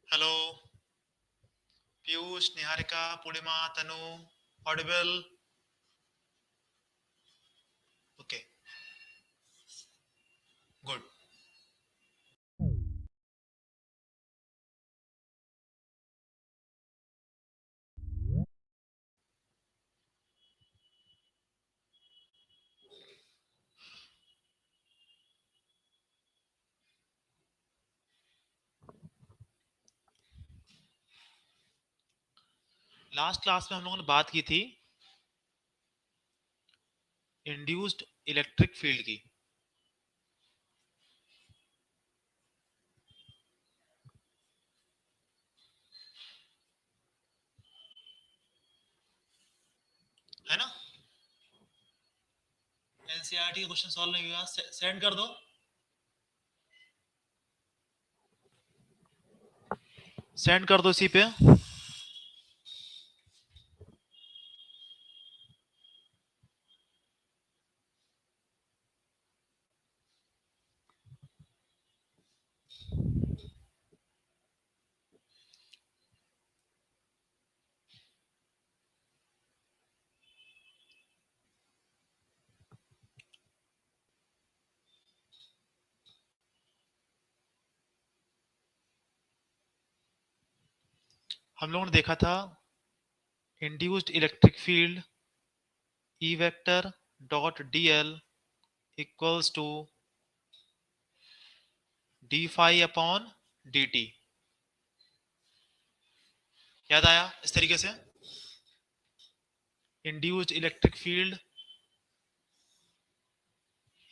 Hello Piyush, Niharika, Purnima, Tanu, audible. Okay, good. Last class में हम लोगों ने बात की थी इंड्यूस्ड इलेक्ट्रिक फील्ड की। है ना? एनसीईआरटी का क्वेश्चन सॉल्व नहीं हुआ, सेंड कर दो। सेंड कर दो इसी पे। हम लोगों ने देखा था induced electric field E vector dot dl equals to D phi upon dt। याद आया? इस तरीके से इंड्यूस्ड इलेक्ट्रिक फील्ड,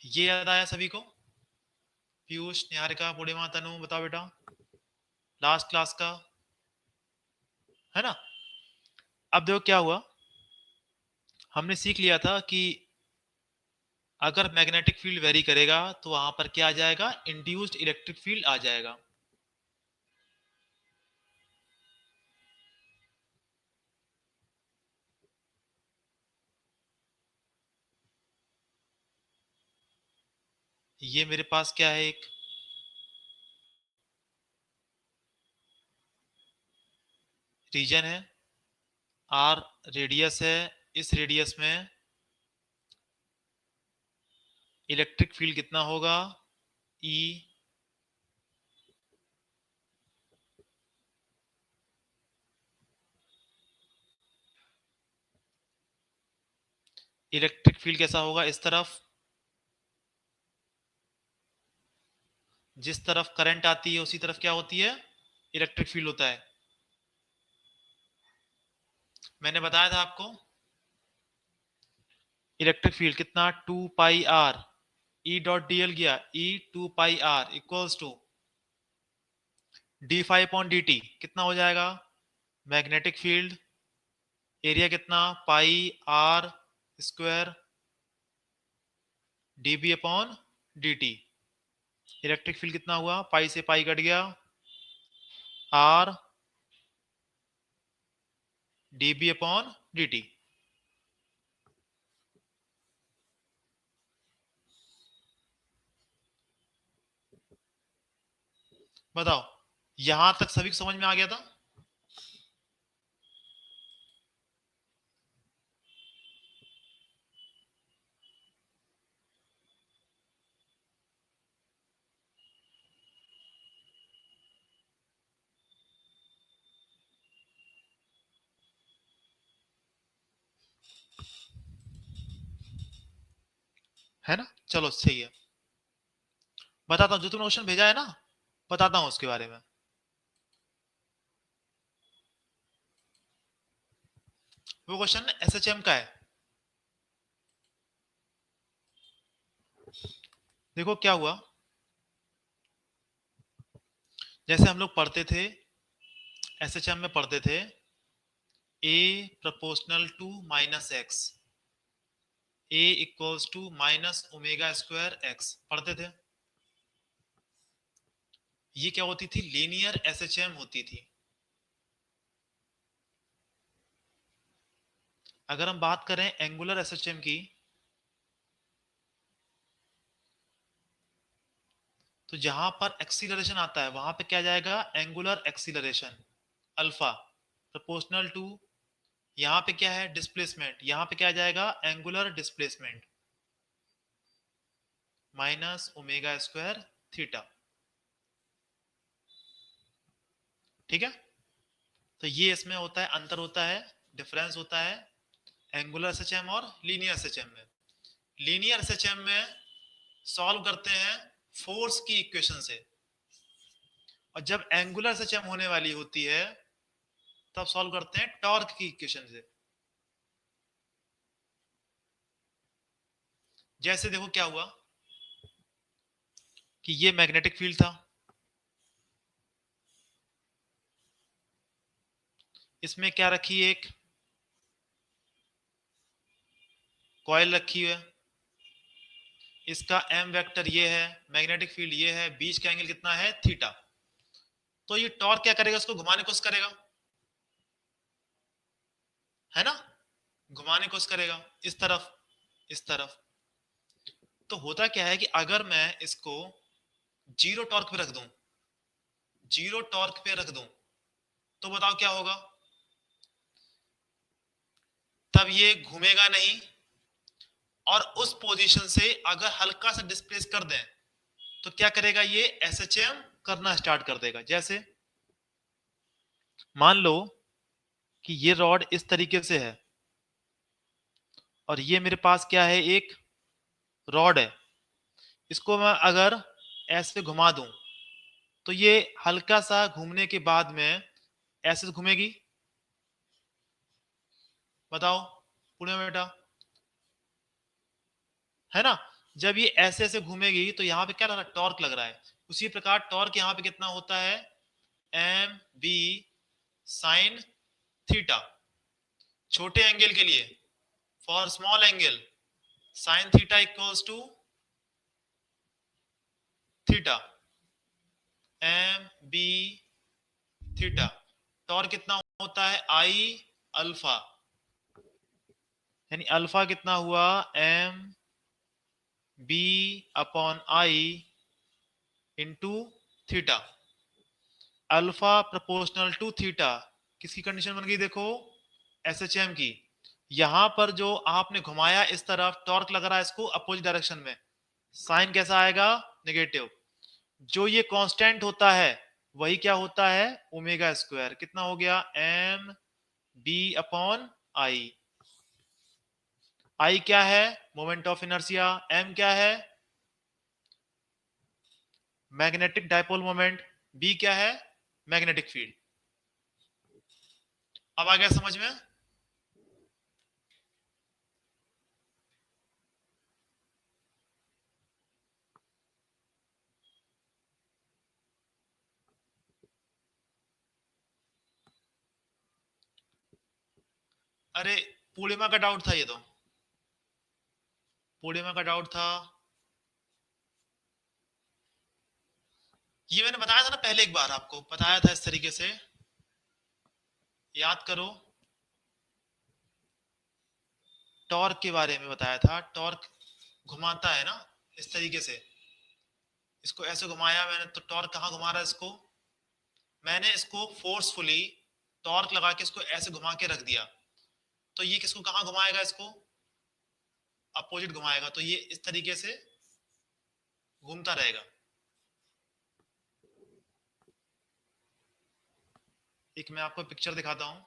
ये याद आया सभी को? पीयूष, निहारिका, पूर्णिमा, तनु, बताओ बेटा, लास्ट क्लास का। है ना? अब देखो क्या हुआ। हमने सीख लिया था कि अगर मैग्नेटिक फील्ड वेरी करेगा तो वहां पर क्या आ जाएगा? इंड्यूस्ड इलेक्ट्रिक फील्ड आ जाएगा। ये मेरे पास क्या है, एक रीजन है, आर रेडियस है। इस रेडियस में इलेक्ट्रिक फील्ड कितना होगा? ई। इलेक्ट्रिक फील्ड कैसा होगा? इस तरफ, जिस तरफ करंट आती है उसी तरफ क्या होती है? इलेक्ट्रिक फील्ड होता है। मैंने बताया था आपको इलेक्ट्रिक फील्ड कितना, 2 pi R. E dot D l गया, E 2 pi R equals to d phi upon D T. कितना हो जाएगा? मैग्नेटिक फील्ड एरिया कितना, pi R square d B upon D t. Electric field कितना हुआ? Pi से pi cut गया, R d B upon D t. बताओ, यहां तक सभी को समझ में आ गया था? है ना? चलो सही है। बताता हूँ, जो तुमने क्वेश्चन भेजा है ना, बताता हूँ उसके बारे में। वो क्वेश्चन एसएचएम का है। देखो क्या हुआ। जैसे हम लोग पढ़ते थे, एसएचएम में पढ़ते थे, a proportional to minus x, a equals to minus omega square x पढ़ते थे। ये क्या होती थी? लीनियर एसएचएम होती थी। अगर हम बात करें एंगुलर एसएचएम की, तो जहां पर एक्सीलरेशन आता है वहां पे क्या जाएगा, angular acceleration alpha proportional to, यहाँ पे क्या है डिस्प्लेसमेंट, यहाँ पे क्या आ जाएगा angular displacement minus omega square theta. ठीक है, तो ये इसमें होता है, अंतर होता है, डिफरेंस होता है एंगुलर एसएचएम और लीनियर एसएचएम में। लीनियर एसएचएम में सॉल्व करते हैं फोर्स की इक्वेशन से, और जब एंगुलर एसएचएम होने वाली होती है तब सॉल्व करते हैं टॉर्क की इक्वेशन से। जैसे देखो क्या हुआ कि ये मैग्नेटिक फील्ड था, इसमें क्या रखी है, एक कॉइल रखी है, इसका एम वेक्टर ये है, मैग्नेटिक फील्ड ये है, बीच का एंगल कितना है थीटा। तो ये टॉर्क क्या करेगा, इसको घुमाने की कोशिश करेगा, है ना, घुमाने की कोशिश करेगा इस तरफ इस तरफ। तो होता क्या है कि अगर मैं इसको जीरो टॉर्क पे रख दूं, जीरो टॉर्क पे रख दूं, तो बताओ क्या होगा, तब ये घूमेगा नहीं, और उस पोजीशन से अगर हल्का सा डिस्प्लेस कर दें तो क्या करेगा, ये एसएचएम करना स्टार्ट कर देगा। जैसे मान लो कि ये रॉड इस तरीके से है, और ये मेरे पास क्या है, एक रॉड है, इसको मैं अगर ऐसे घुमा दूं तो ये हल्का सा घूमने के बाद में ऐसे घूमेगी, बताओ पुणे में बेटा, है ना। जब ये ऐसे ऐसे घूमेगी तो यहाँ पे क्या लग रहा है, टॉर्क लग रहा है। उसी प्रकार टॉर्क यहाँ पे कितना होता है, एम बी साइन थीटा, छोटे एंगल के लिए for small angle sine theta equals to theta M B theta. Torque कितना होता है, आई अल्फा, यानी अल्फा कितना हुआ, M B upon I into theta. Alpha proportional to theta, किसकी कंडीशन बन गई देखो, एसएचएम की। यहां पर जो आपने घुमाया इस तरफ, टॉर्क लग रहा है इसको अपोजिट डायरेक्शन में, साइन कैसा आएगा, नेगेटिव। जो ये कांस्टेंट होता है वही क्या होता है, ओमेगा स्क्वायर, कितना हो गया, एम बी अपॉन आई। आई क्या है, मोमेंट ऑफ इनर्शिया, एम क्या है, मैग्नेटिक डायपोल मोमेंट, बी क्या है, मैग्नेटिक फील्ड। अब आ गया समझ में। अरे पूर्णिमा का डाउट था ये, तो पूर्णिमा का डाउट था, ये मैंने बताया था ना पहले, एक बार आपको बताया था इस तरीके से, याद करो, टॉर्क के बारे में बताया था। टॉर्क घुमाता है ना इस तरीके से, इसको ऐसे घुमाया मैंने, तो टॉर्क कहाँ घुमा रहा है इसको, मैंने इसको फोर्सफुली टॉर्क लगा के इसको ऐसे घुमा के रख दिया, तो ये किसको कहाँ घुमाएगा, इसको अपोजिट घुमाएगा, तो ये इस तरीके से घूमता रहेगा। एक मैं आपको पिक्चर दिखाता हूं,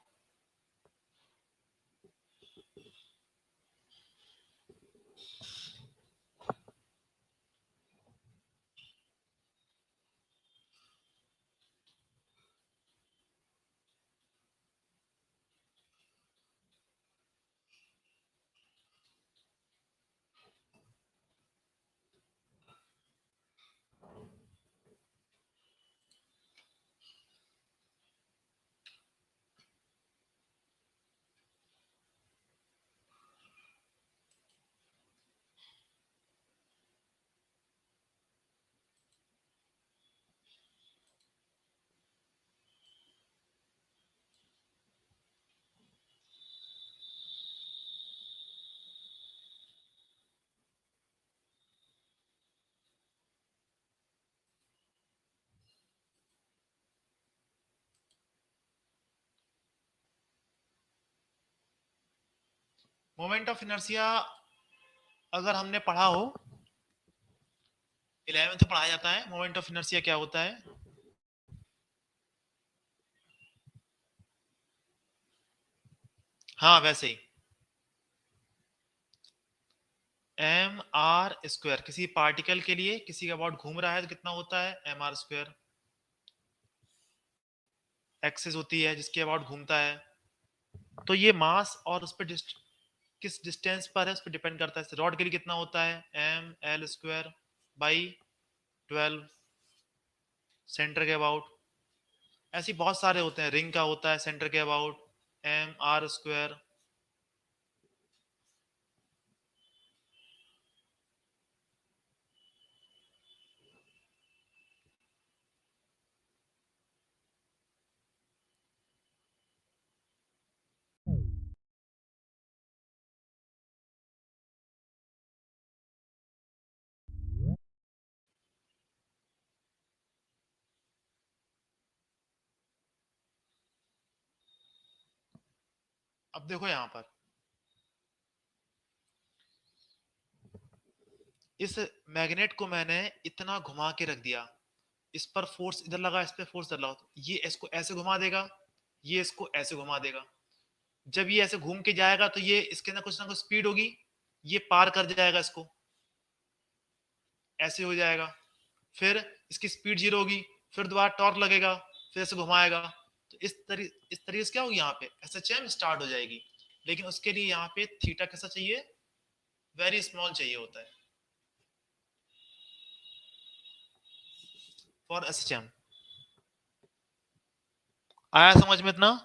मोमेंट ऑफ इनर्शिया अगर हमने पढ़ा हो, 11th में पढ़ाया जाता है मोमेंट ऑफ इनर्शिया क्या होता है। हाँ वैसे ही एम आर स्क्वायर, किसी पार्टिकल के लिए किसी के अबाउट घूम रहा है तो कितना होता है एम आर स्क्वायर। एक्सिस होती है जिसके अबाउट घूमता है, तो ये मास और उस पर किस डिस्टेंस पर है उस पर डिपेंड करता है। रॉड के लिए कितना होता है M L square by 12 centre के अबाउट। ऐसे बहुत सारे होते हैं, रिंग का होता है सेंटर के अबाउट एम आर स्क्वायर। अब देखो यहां पर इस मैग्नेट को मैंने इतना घुमा के रख दिया, इस पर फोर्स इधर लगा, इस पे फोर्स इधर लगा, ये इसको ऐसे घुमा देगा, ये इसको ऐसे घुमा देगा। जब ये ऐसे घूम के जाएगा तो ये इसके अंदर कुछ ना कुछ स्पीड होगी, ये पार कर जाएगा इसको, ऐसे हो जाएगा। फिर इसकी स्पीड जीरो होगी, फिर दोबारा टॉर्क लगेगा, फिर इसे घुमाएगा। तो इस तरीके से क्या होगी यहाँ पे एसएचएम स्टार्ट हो जाएगी। लेकिन उसके लिए यहाँ पे थीटा कैसा चाहिए, वेरी स्मॉल चाहिए होता है फॉर एसएचएम। आया समझ में इतना।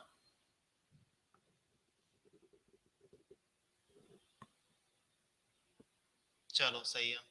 चलो सही है।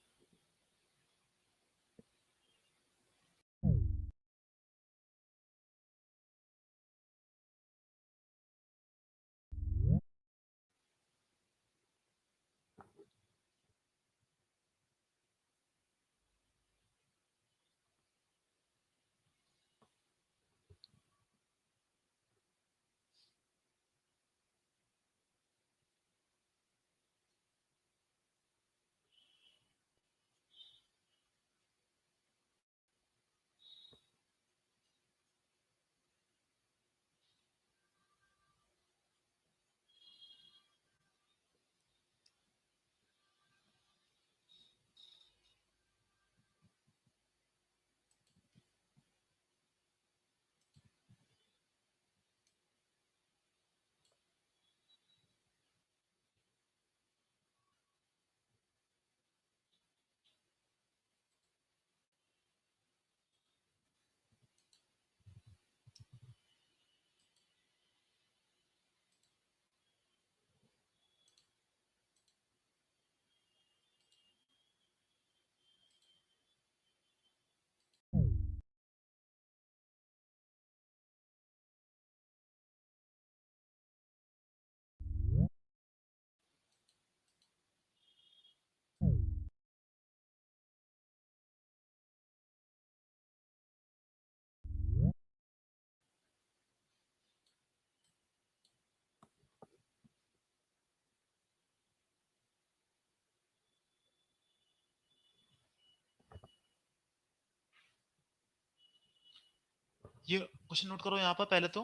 ये क्वेश्चन नोट करो यहाँ पर पहले तो,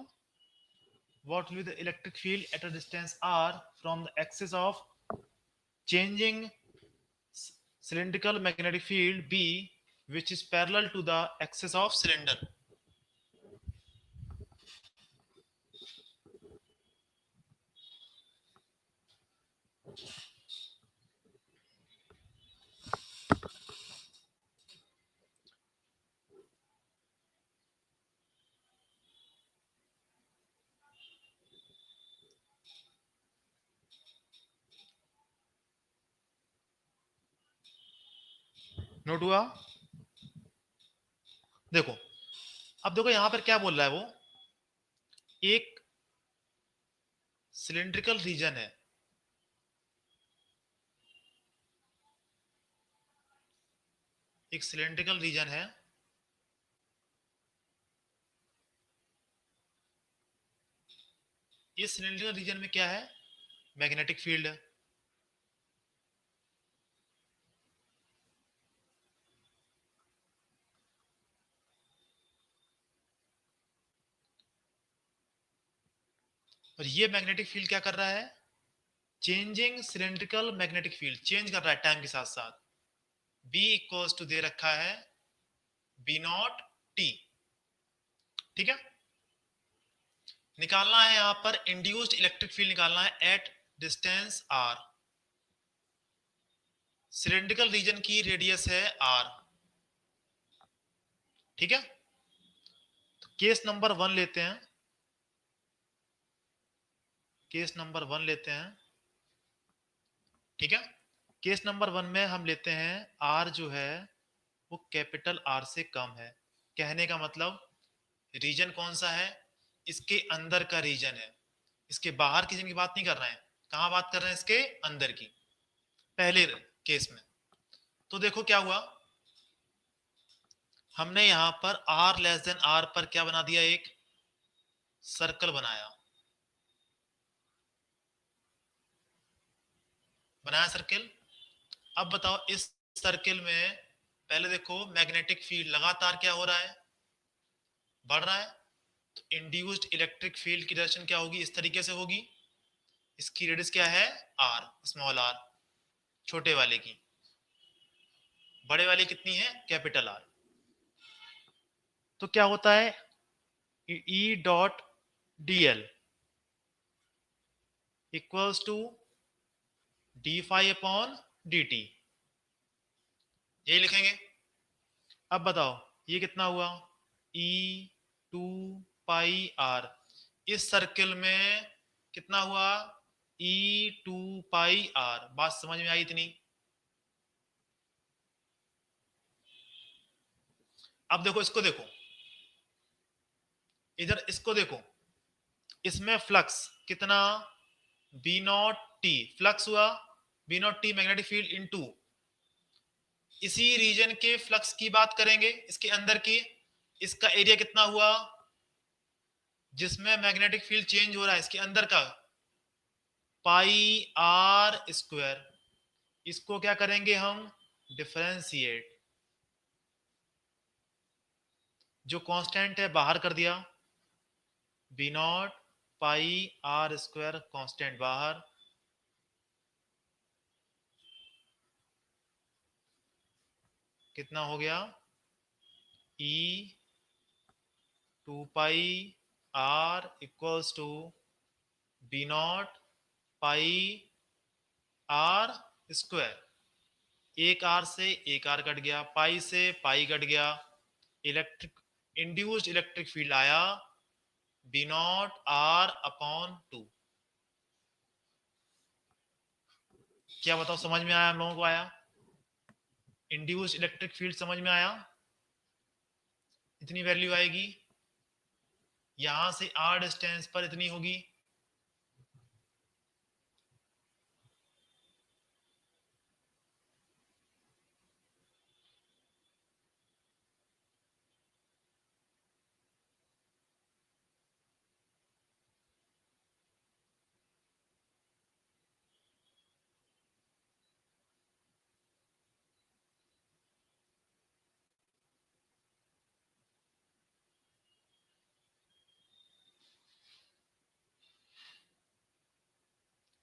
what will be the electric field at a distance r from the axis of changing cylindrical magnetic field b which is parallel to the axis of cylinder। Note हुआ। देखो अब देखो यहां पर क्या बोल रहा है वो, एक सिलिंड्रिकल रीजन है, एक सिलिंड्रिकल रीजन है, इस सिलिंड्रिकल रीजन में क्या है मैग्नेटिक फील्ड है। और ये मैग्नेटिक फील्ड क्या कर रहा है, changing cylindrical magnetic field, change कर रहा है टाइम के साथ साथ। B इक्वल्स टू दे रखा है बी नॉट टी, ठीक है। निकालना है यहां पर इंड्यूस्ड इलेक्ट्रिक फील्ड, निकालना है at distance r, cylindrical region की रेडियस है r, ठीक है। तो केस नंबर 1 लेते हैं, केस नंबर 1 लेते हैं, ठीक है। केस नंबर 1 में हम लेते हैं r जो है वो कैपिटल R से कम है। कहने का मतलब रीजन कौन सा है, इसके अंदर का रीजन है, इसके बाहर की रीजन की बात नहीं कर रहे हैं, कहां बात कर रहे हैं, इसके अंदर की, पहले केस में। तो देखो क्या हुआ, हमने यहां पर r लेस देन r पर क्या बना दिया, एक सर्कल बनाया, बनाया सर्कल। अब बताओ इस सर्कल में पहले देखो मैग्नेटिक फील्ड लगातार क्या हो रहा है, बढ़ रहा है। तो इंड्यूस्ड इलेक्ट्रिक फील्ड की डायरेक्शन क्या होगी, इस तरीके से होगी। इसकी रेडियस क्या है, आर, स्मॉल आर, छोटे वाले की। बड़े वाले कितनी है, कैपिटल आर। तो क्या होता है, E dot D L equals to D phi upon D T, यही लिखेंगे। अब बताओ ये कितना हुआ, ई टू पाई आर, इस सर्किल में कितना हुआ, ई टू पाई आर। बात समझ में आई इतनी। अब देखो इसको देखो, इधर इसको देखो, इसमें फ्लक्स कितना, बी नॉट टी फ्लक्स हुआ, B naught T magnetic field into, इसी रीजन के फ्लक्स की बात करेंगे, इसके अंदर की, इसका एरिया कितना हुआ जिसमें मैग्नेटिक फील्ड चेंज हो रहा है, इसके अंदर का, पाई आर स्क्वायर। इसको क्या करेंगे हम, डिफरेंशिएट, जो कांस्टेंट है बाहर कर दिया, B not pi R square constant बाहर, कितना हो गया, E two pi R equals to B not pi R square. एक आर से एक आर कट गया, पाई से पाई कट गया, इलेक्ट्रिक इंड्यूस्ड इलेक्ट्रिक फील्ड आया B not R upon two. क्या बताओ समझ में आया हम लोगों को, आया इंड्यूस्ड इलेक्ट्रिक फील्ड समझ में आया, इतनी वैल्यू आएगी, यहां से आर डिस्टेंस पर इतनी होगी।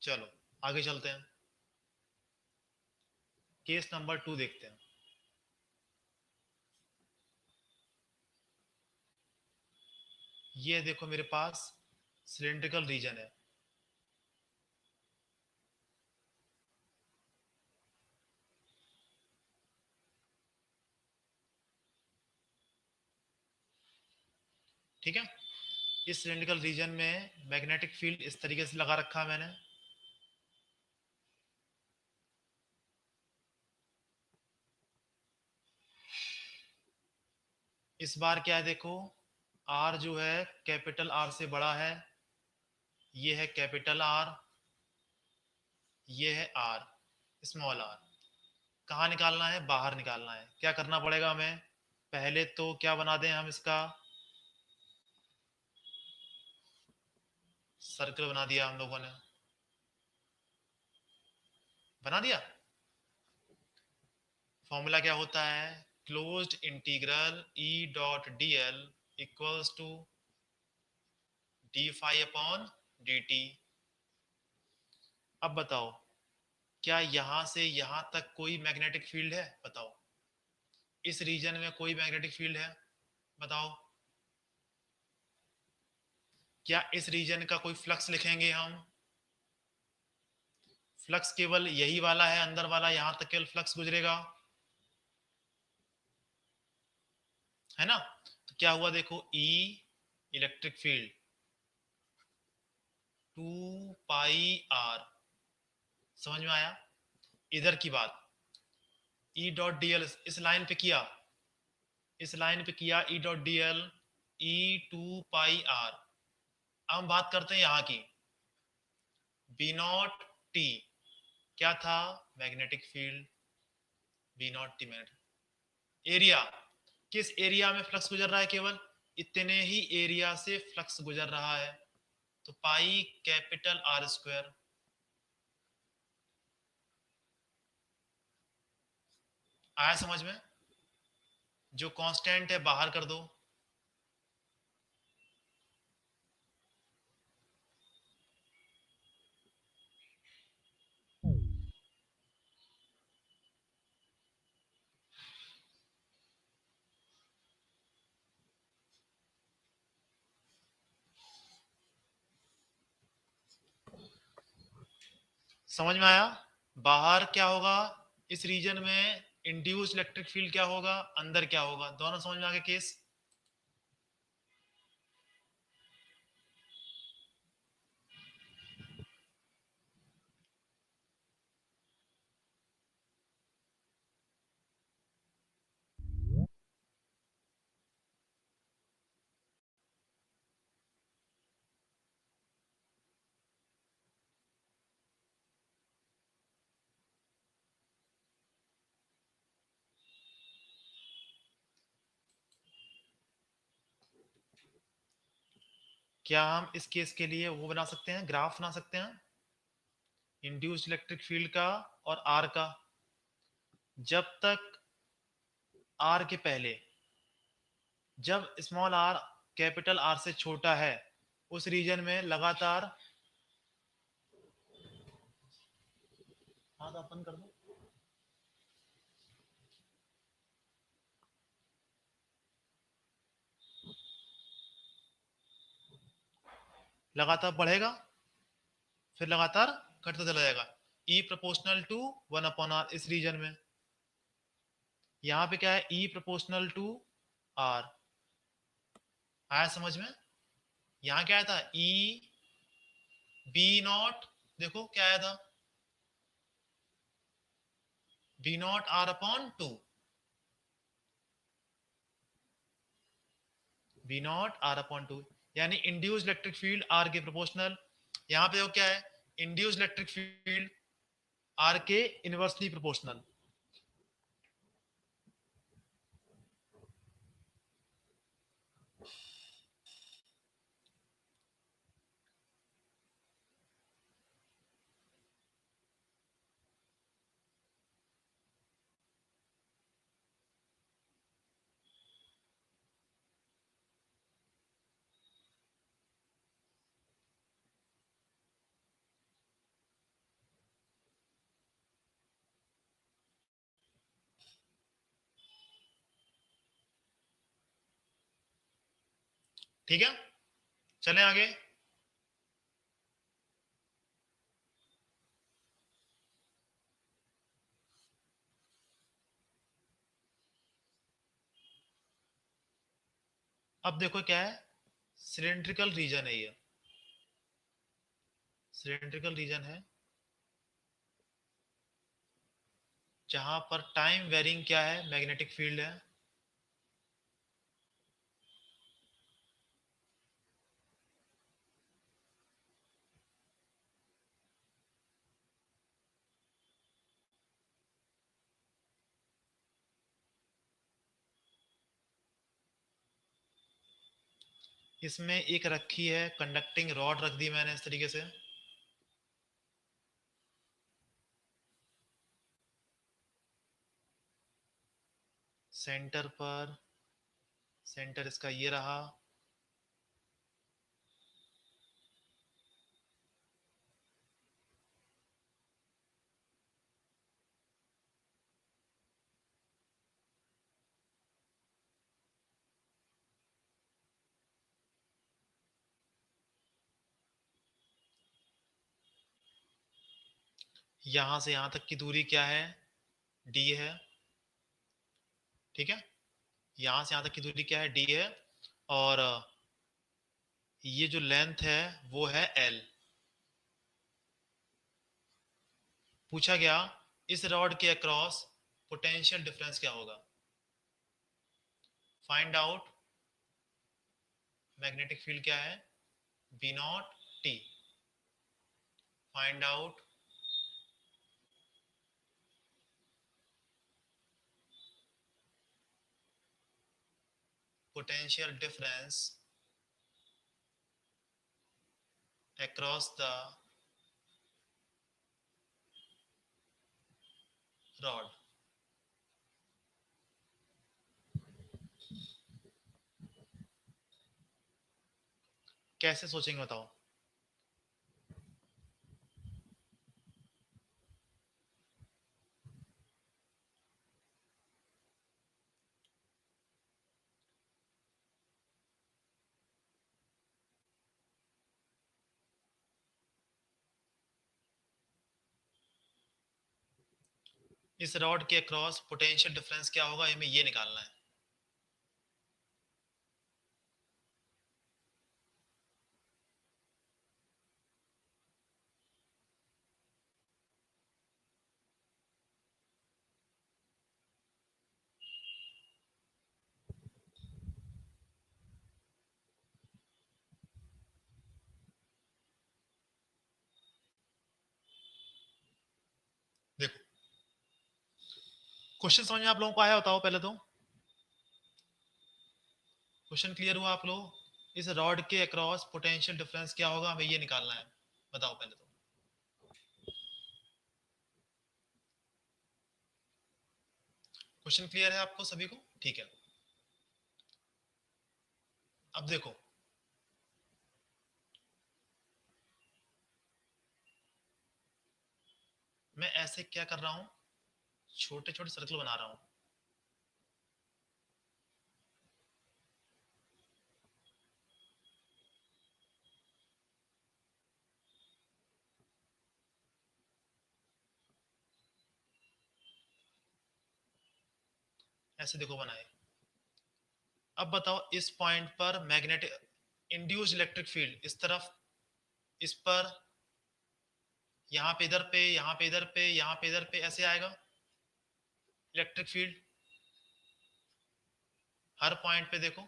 चलो आगे चलते हैं, केस नंबर 2 देखते हैं। ये देखो मेरे पास सिलेंड्रिकल रीजन है, ठीक है। इस सिलेंड्रिकल रीजन में मैग्नेटिक फील्ड इस तरीके से लगा रखा है मैंने, इस बार क्या है देखो, आर जो है कैपिटल आर से बड़ा है, ये है कैपिटल आर, ये है आर, स्मॉल आर। कहाँ निकालना है, बाहर निकालना है। क्या करना पड़ेगा हमें, पहले तो क्या बना दें हम, इसका सर्कल बना दिया हम लोगों ने, बना दिया। फॉर्मूला क्या होता है, closed integral E dot D L equals to D phi upon dt। अब बताओ, क्या यहां से यहां तक कोई मैग्नेटिक फील्ड है? बताओ, इस रीजन में कोई मैग्नेटिक फील्ड है? बताओ, क्या इस रीजन का कोई फ्लक्स लिखेंगे हम? फ्लक्स केवल यही वाला है, अंदर वाला, यहां तक केवल फ्लक्स गुजरेगा, है ना? तो क्या हुआ देखो, E electric field 2 pi R. समझ में आया? इधर की बात, ई डॉट डीएल इस लाइन पे किया, इस लाइन पे किया E dot DL, E 2 pi R. अब हम बात करते हैं यहाँ की, बी नॉट टी क्या था? Magnetic field, B naught T magnetic area. किस एरिया में फ्लक्स गुजर रहा है? केवल इतने ही एरिया से फ्लक्स गुजर रहा है, तो पाई कैपिटल आर स्क्वायर। आया समझ में? जो कांस्टेंट है बाहर कर दो। समझ में आया? बाहर क्या होगा इस रीजन में? इंड्यूस इलेक्ट्रिक फील्ड क्या होगा, अंदर क्या होगा? दोनों समझ में आ गए केस? क्या हम इस केस के लिए वो बना सकते हैं, ग्राफ बना सकते हैं इंड्यूस्ड इलेक्ट्रिक फील्ड का और आर का? जब तक आर के पहले, जब स्मॉल आर कैपिटल आर से छोटा है, उस रीजन में लगातार, हाँ तो अपन कर दो, लगातार बढ़ेगा, फिर लगातार घटता चला जाएगा, ई प्रोपोर्शनल टू 1/r इस रीजन में। यहाँ पे क्या है, ई प्रोपोर्शनल टू आर। आया समझ में? यहाँ क्या आया था, ई बी नॉट, देखो क्या आया था, B not R upon two, B not R upon two, यानी इंड्यूस इलेक्ट्रिक फील्ड आर के प्रोपोर्शनल। यहाँ पे वो क्या है, इंड्यूस इलेक्ट्रिक फील्ड आर के इनवर्सली प्रोपोर्शनल। ठीक है, चलें आगे। अब देखो क्या है, सिलेंड्रिकल रीजन है ये, सिलेंड्रिकल रीजन है जहां पर टाइम वेरिंग क्या है, मैग्नेटिक फील्ड है। इसमें एक रखी है कंडक्टिंग रॉड, रख दी मैंने इस तरीके से, सेंटर पर, सेंटर इसका ये रहा, यहां से यहां तक की दूरी क्या है, डी है, ठीक है। यहां से यहां तक की दूरी क्या है, डी है। और ये जो लेंथ है वो है एल। पूछा गया इस रॉड के अक्रॉस पोटेंशियल डिफरेंस क्या होगा। फाइंड आउट मैग्नेटिक फील्ड क्या है, B naught T. Find out potential difference across the rod। कैसे सोचेंगे बताओ। इस रॉड के अक्रॉस पोटेंशियल डिफरेंस क्या होगा, हमें ये निकालना है। देखो क्वेश्चन समझ में आप लोगों को आया, बताओ पहले तो। क्वेश्चन क्लियर हुआ आप लोग। इस रॉड के अक्रॉस पोटेंशियल डिफरेंस क्या होगा, हमें ये निकालना है। बताओ पहले तो। क्वेश्चन क्लियर है आपको सभी को, ठीक है। अब देखो मैं ऐसे क्या कर रहा हूं, छोटे छोटे सर्कल बना रहा हूं। ऐसे देखो बनाए। अब बताओ इस पॉइंट पर मैग्नेटिक इंड्यूस्ड इलेक्ट्रिक फील्ड इस तरफ, इस पर, यहाँ पे इधर पे, यहाँ पे इधर पे, यहाँ पे इधर पे, ऐसे आएगा इलेक्ट्रिक फील्ड। हर पॉइंट पे देखो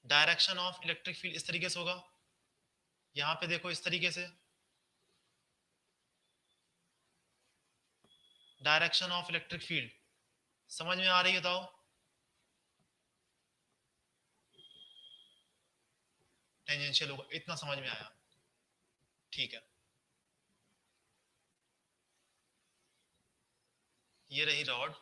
डायरेक्शन ऑफ इलेक्ट्रिक फील्ड इस तरीके से होगा। यहाँ पे देखो इस तरीके से डायरेक्शन ऑफ इलेक्ट्रिक फील्ड। समझ में आ रही है बताओ। टेंजेंशियल होगा, इतना समझ में आया, ठीक है। ये रही रॉड।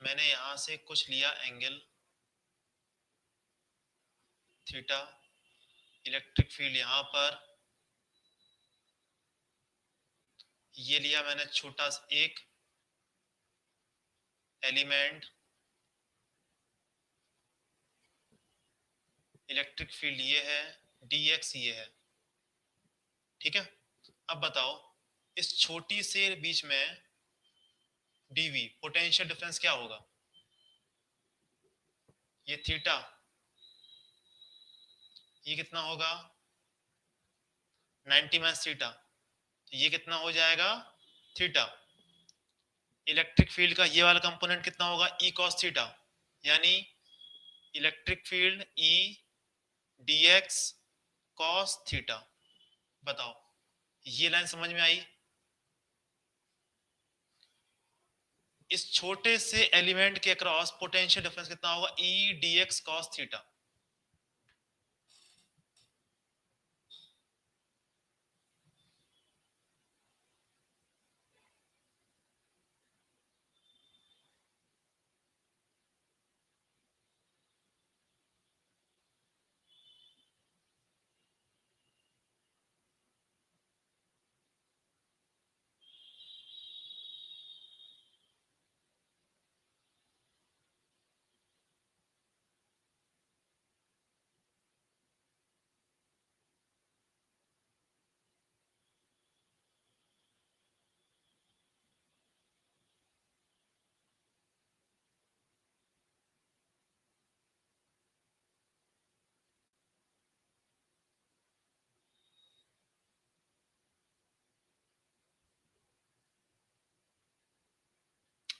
मैंने यहां से कुछ लिया एंगल थीटा, इलेक्ट्रिक फील्ड यहां पर, ये लिया मैंने छोटा एक एलिमेंट, इलेक्ट्रिक फील्ड ये है, डी एक्स ये है, ठीक है। अब बताओ इस छोटी से बीच में डीवी पोटेंशियल डिफरेंस क्या होगा। ये थीटा, ये कितना होगा 90 माइनस थीटा, तो ये कितना हो जाएगा थीटा। इलेक्ट्रिक फील्ड का ये वाला कंपोनेंट कितना होगा ई कॉस थीटा, यानी electric field E D x cos theta. बताओ ये लाइन समझ में आई। इस छोटे से एलिमेंट के अक्रॉस पोटेंशियल डिफरेंस कितना होगा E D x cos theta.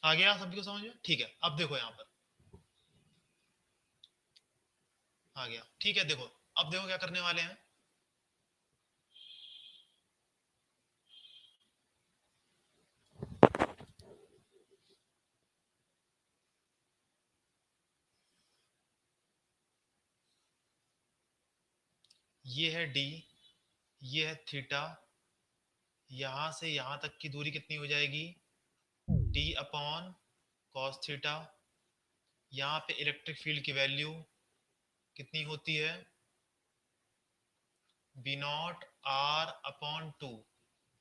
आ गया सभी को समझ में? ठीक है, अब देखो यहाँ पर आ गया। ठीक है, देखो अब देखो क्या करने वाले हैं। ये है डी, ये है थीटा, यहां से यहां तक की दूरी कितनी हो जाएगी? D upon cos theta. यहाँ पे इलेक्ट्रिक फील्ड की वैल्यू कितनी होती है? B not R upon two,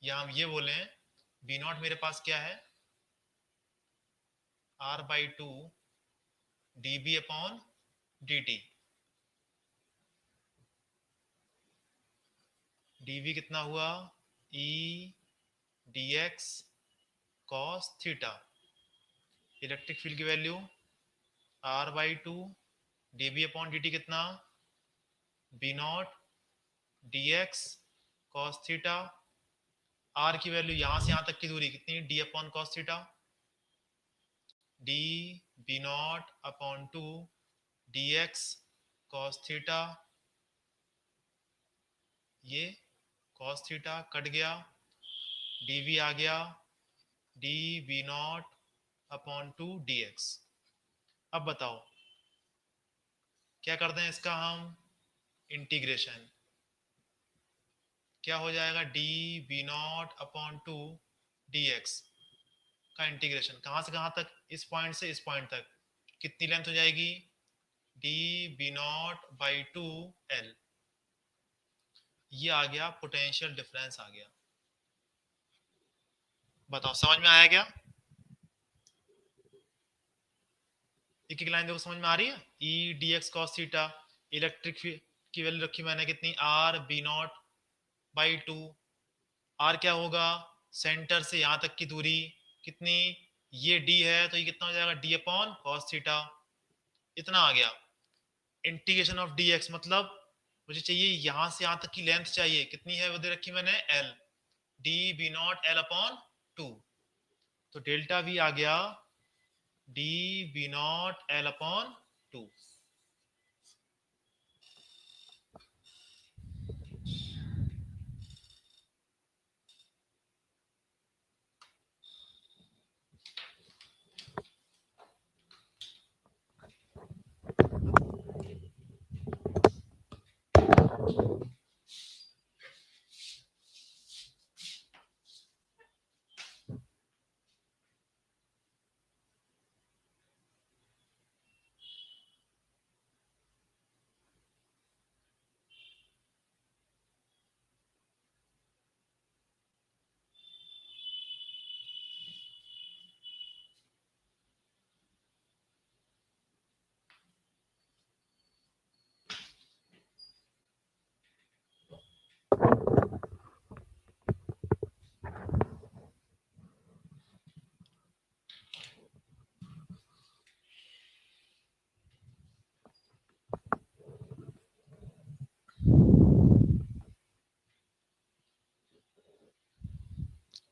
या हम ये बोलें बी नॉट मेरे पास क्या है? R by two D B upon D T. D V कितना हुआ? E D x cos theta. Electric field की value R by two D B upon D T कितना? B not d x cos theta. R की value यहां से यहां तक की दूरी कितनी? D upon cos theta. D B not upon two D x cos theta. ये कॉस थीटा कट गया, डी वी आ गया D B not upon two D X. अब बताओ क्या करते हैं इसका हम? इंटीग्रेशन। क्या हो जाएगा? D B not upon two D X का इंटीग्रेशन कहां से कहां तक? इस पॉइंट से इस पॉइंट तक कितनी लेंथ हो जाएगी? D B naught by two L. ये आ गया, पोटेंशियल डिफरेंस आ गया। बताओ समझ में आया क्या? एक एक लाइन देखो समझ में आ रही है? E D x cos theta, electric की वैल्यू रखी मैंने कितनी? R B naught by two. R क्या होगा? सेंटर से यहां तक की दूरी कितनी? ये डी है तो ये कितना हो जाएगा? D upon cos theta. इतना आ गया। इंटीग्रेशन ऑफ डी एक्स मतलब मुझे चाहिए यहां से यहां तक की लेंथ चाहिए, कितनी है वो दे रखी मैंने? L. D B naught L upon two. तो डेल्टा वी आ गया D B naught L upon two.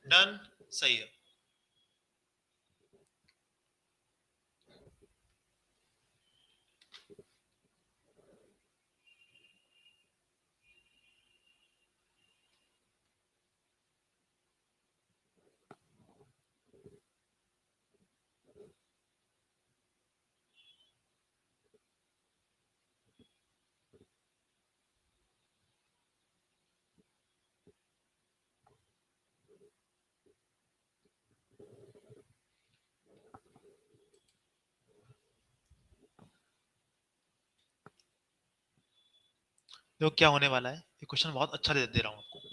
Done, सही है। देखो क्या होने वाला है, ये क्वेश्चन बहुत अच्छा दे रहा हूं आपको।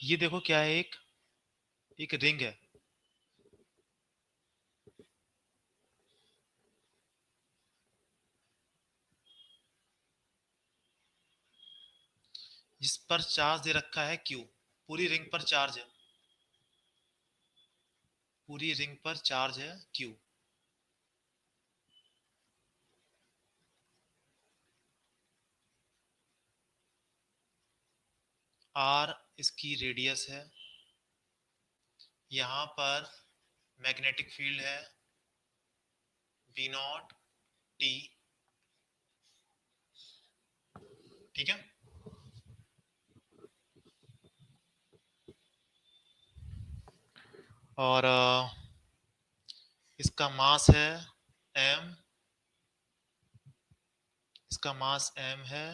ये देखो क्या है, एक एक रिंग है, जिस पर चार्ज दे रखा है Q। पूरी रिंग पर चार्ज है, पूरी रिंग पर चार्ज है Q। R इसकी रेडियस है, यहाँ पर मैग्नेटिक फील्ड है V0 T। ठीक है। और इसका मास है m, इसका मास m है।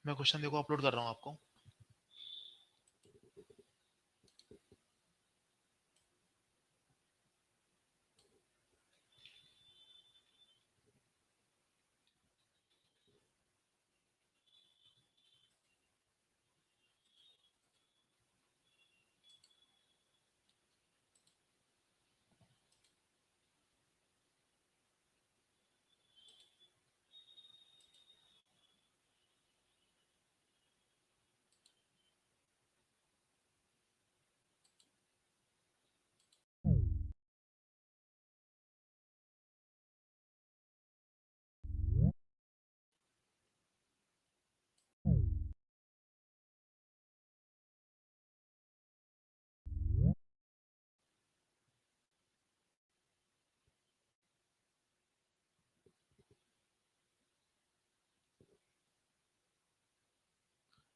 मैं क्वेश्चन देखो अपलोड कर रहा हूँ आपको।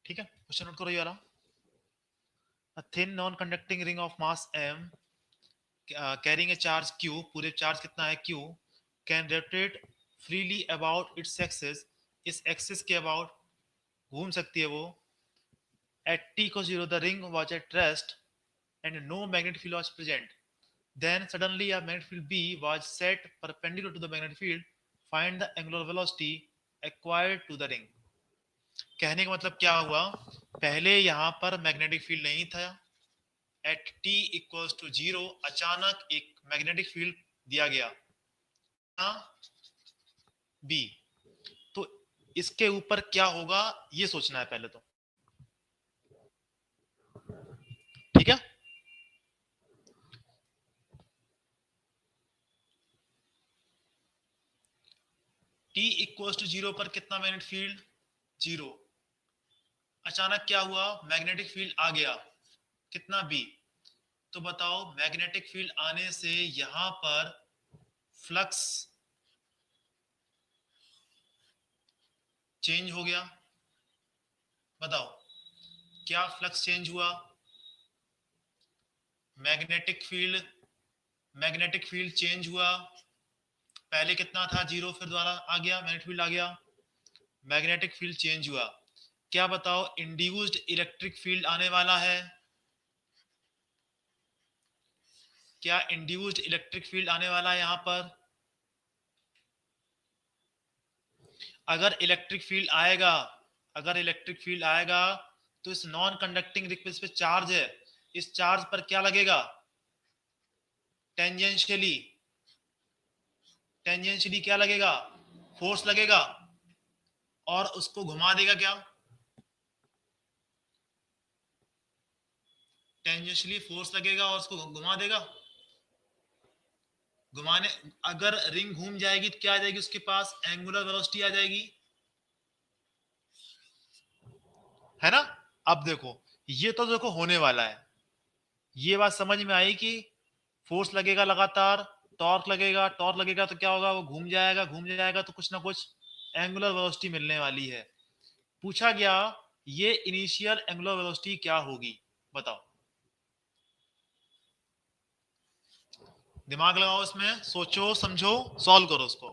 ठीक है, क्वेश्चन नोट करो ये वाला। A thin non-conducting ring of mass m carrying a charge q, पूरे चार्ज कितना है q, can rotate freely about its axis, इस एक्सिस के अबाउट घूम सकती है वो। At t equals 0 the ring was at rest and no magnetic field was present. Then suddenly a magnetic field B was set perpendicular to the magnetic field. Find the angular velocity acquired to the ring. कहने का मतलब क्या हुआ, पहले यहाँ पर magnetic field नहीं था, एट t इक्वल्स टू 0 अचानक एक मैग्नेटिक फील्ड दिया गया B। तो इसके ऊपर क्या होगा ये सोचना है पहले तो। ठीक है, t इक्वल्स टू 0 पर कितना मैग्नेटिक फील्ड, 0। अचानक क्या हुआ, मैग्नेटिक फील्ड आ गया, कितना B। तो बताओ मैग्नेटिक फील्ड आने से यहां पर फ्लक्स चेंज हो गया। बताओ क्या फ्लक्स चेंज हुआ, magnetic field, magnetic field change हुआ। पहले कितना था 0, फिर दोबारा आ गया मैग्नेटिक फील्ड आ गया, मैग्नेटिक फील्ड चेंज हुआ। क्या बताओ इंड्यूस्ड इलेक्ट्रिक फील्ड आने वाला है, क्या इंड्यूस्ड इलेक्ट्रिक फील्ड आने वाला है यहां पर। अगर इलेक्ट्रिक फील्ड आएगा, अगर इलेक्ट्रिक फील्ड आएगा तो इस नॉन कंडक्टिंग रिंग पे चार्ज है, इस चार्ज पर क्या लगेगा, टेंजेंशियली, टेंजेंशियली क्या लगेगा, फोर्स लगेगा और उसको घुमा देगा क्या, टेंजेंशियली फोर्स लगेगा और उसको घुमा देगा। घुमाने, अगर रिंग घूम जाएगी तो क्या आ जाएगी उसके पास, एंगुलर वेलोसिटी आ जाएगी, है ना। अब देखो ये तो देखो होने वाला है, ये बात समझ में आई कि फोर्स लगेगा लगातार, टॉर्क लगेगा, टॉर्क लगेगा तो क्या होगा, वो घूम जाएगा, घूम जाएगा तो कुछ ना कुछ एंगुलर वेलोसिटी मिलने वाली है। पूछा गया ये इनिशियल एंगुलर वेलोसिटी क्या होगी, बताओ। दिमाग लगाओ इसमें, सोचो समझो, सॉल्व करो उसको।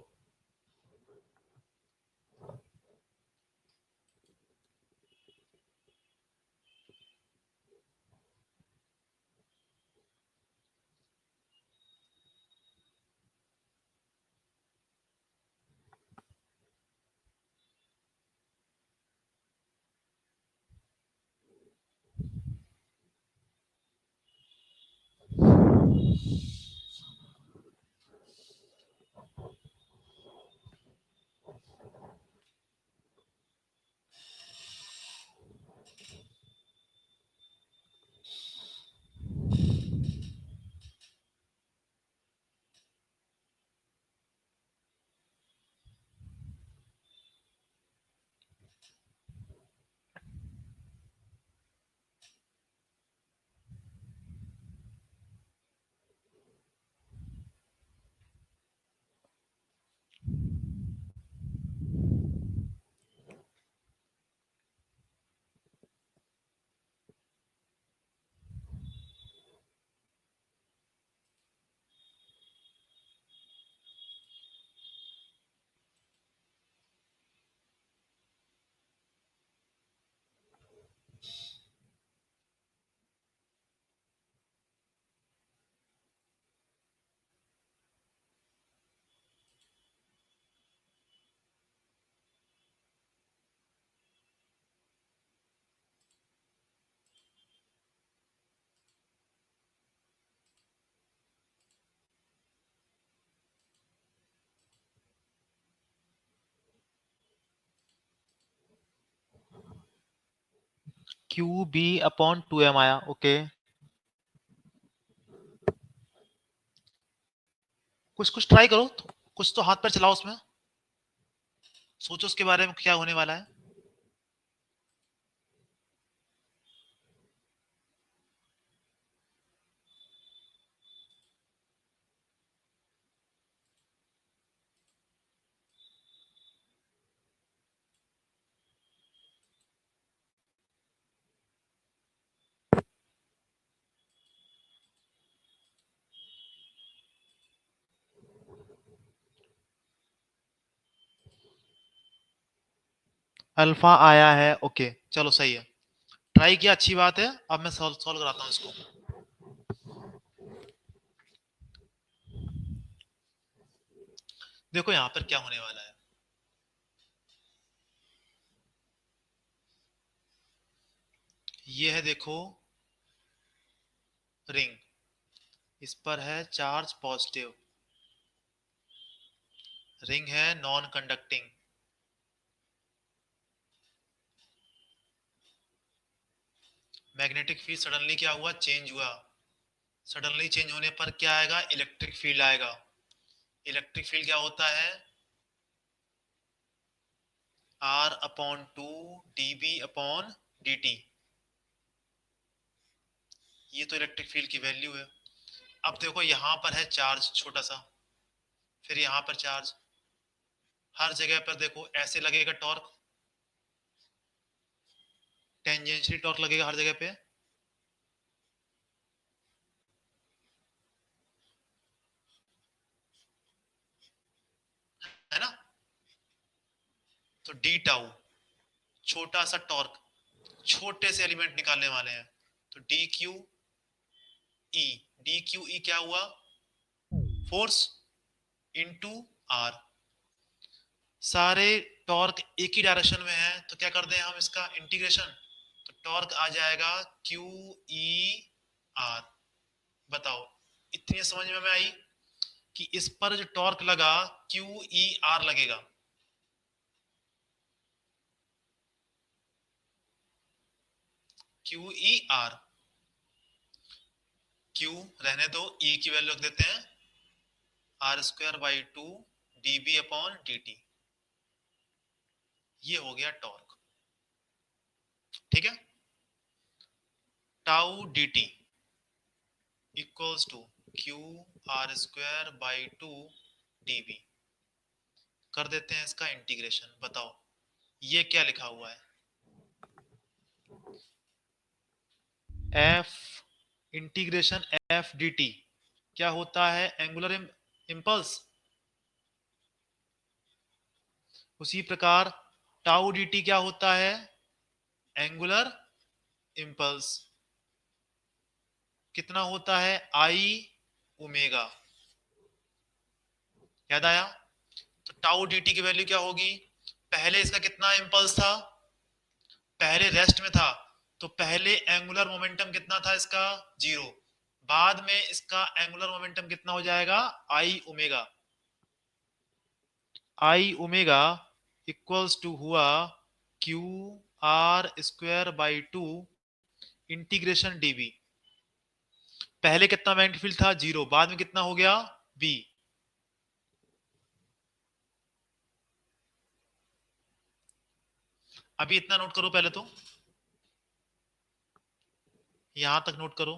क्यू बी अपॉन 2m आया। ओके, कुछ कुछ ट्राई करो, कुछ तो हाथ पर चलाओ, उसमें सोचो उसके बारे में क्या होने वाला है। अल्फा आया है। ओके, चलो सही है, ट्राई किया, अच्छी बात है। अब मैं सॉल्व सॉल्व कराता हूँ इसको। देखो यहां पर क्या होने वाला है। ये है देखो रिंग, इस पर है चार्ज पॉजिटिव, रिंग है non conducting. Magnetic field suddenly क्या हुआ, चेंज हुआ। सडनली चेंज होने पर क्या आएगा, इलेक्ट्रिक फील्ड आएगा। इलेक्ट्रिक फील्ड क्या होता है, R upon two dB upon dt। ये तो इलेक्ट्रिक फील्ड की वैल्यू है। अब देखो यहां पर है चार्ज छोटा सा, फिर यहां पर चार्ज, हर जगह पर देखो ऐसे लगेगा टॉर्क, टेंजेंशियल टॉर्क लगेगा हर जगह पे, है ना। तो डी टाउ, छोटा सा टॉर्क, छोटे से एलिमेंट निकालने वाले हैं, तो D Q E, D Q E क्या हुआ, फोर्स इनटू आर। सारे टॉर्क एक ही डायरेक्शन में है, तो क्या कर दें हम इसका इंटीग्रेशन, तो टॉर्क आ जाएगा क्यू ई आर। बताओ, इतनी समझ में आई कि इस पर जो टॉर्क लगा क्यू ई आर लगेगा। क्यू ई आर, क्यू रहने दो, ई की वैल्यू रख देते हैं R square by two D B upon D T. ये हो गया टॉर्क, ठीक है। Tau D T equals to Q R square by two D B. कर देते हैं इसका इंटीग्रेशन। बताओ ये क्या लिखा हुआ है, F integration F D T क्या होता है, एंगुलर इम्पल्स। उसी प्रकार टाउ डी टी क्या होता है, एंगुलर इम्पल्स। कितना होता है, आई ओमेगा। याद आया। तो टाउ डी टी की वैल्यू क्या होगी, पहले इसका कितना इम्पल्स था, पहले रेस्ट में था, तो पहले एंगुलर मोमेंटम कितना था इसका, जीरो। बाद में इसका एंगुलर मोमेंटम कितना हो जाएगा, I omega. I omega equals to हुआ q R square by two integration d B. पहले कितना मैग्नेटिक फील्ड था, जीरो, बाद में कितना हो गया, बी। अभी इतना नोट करो पहले तो, यहां तक नोट करो।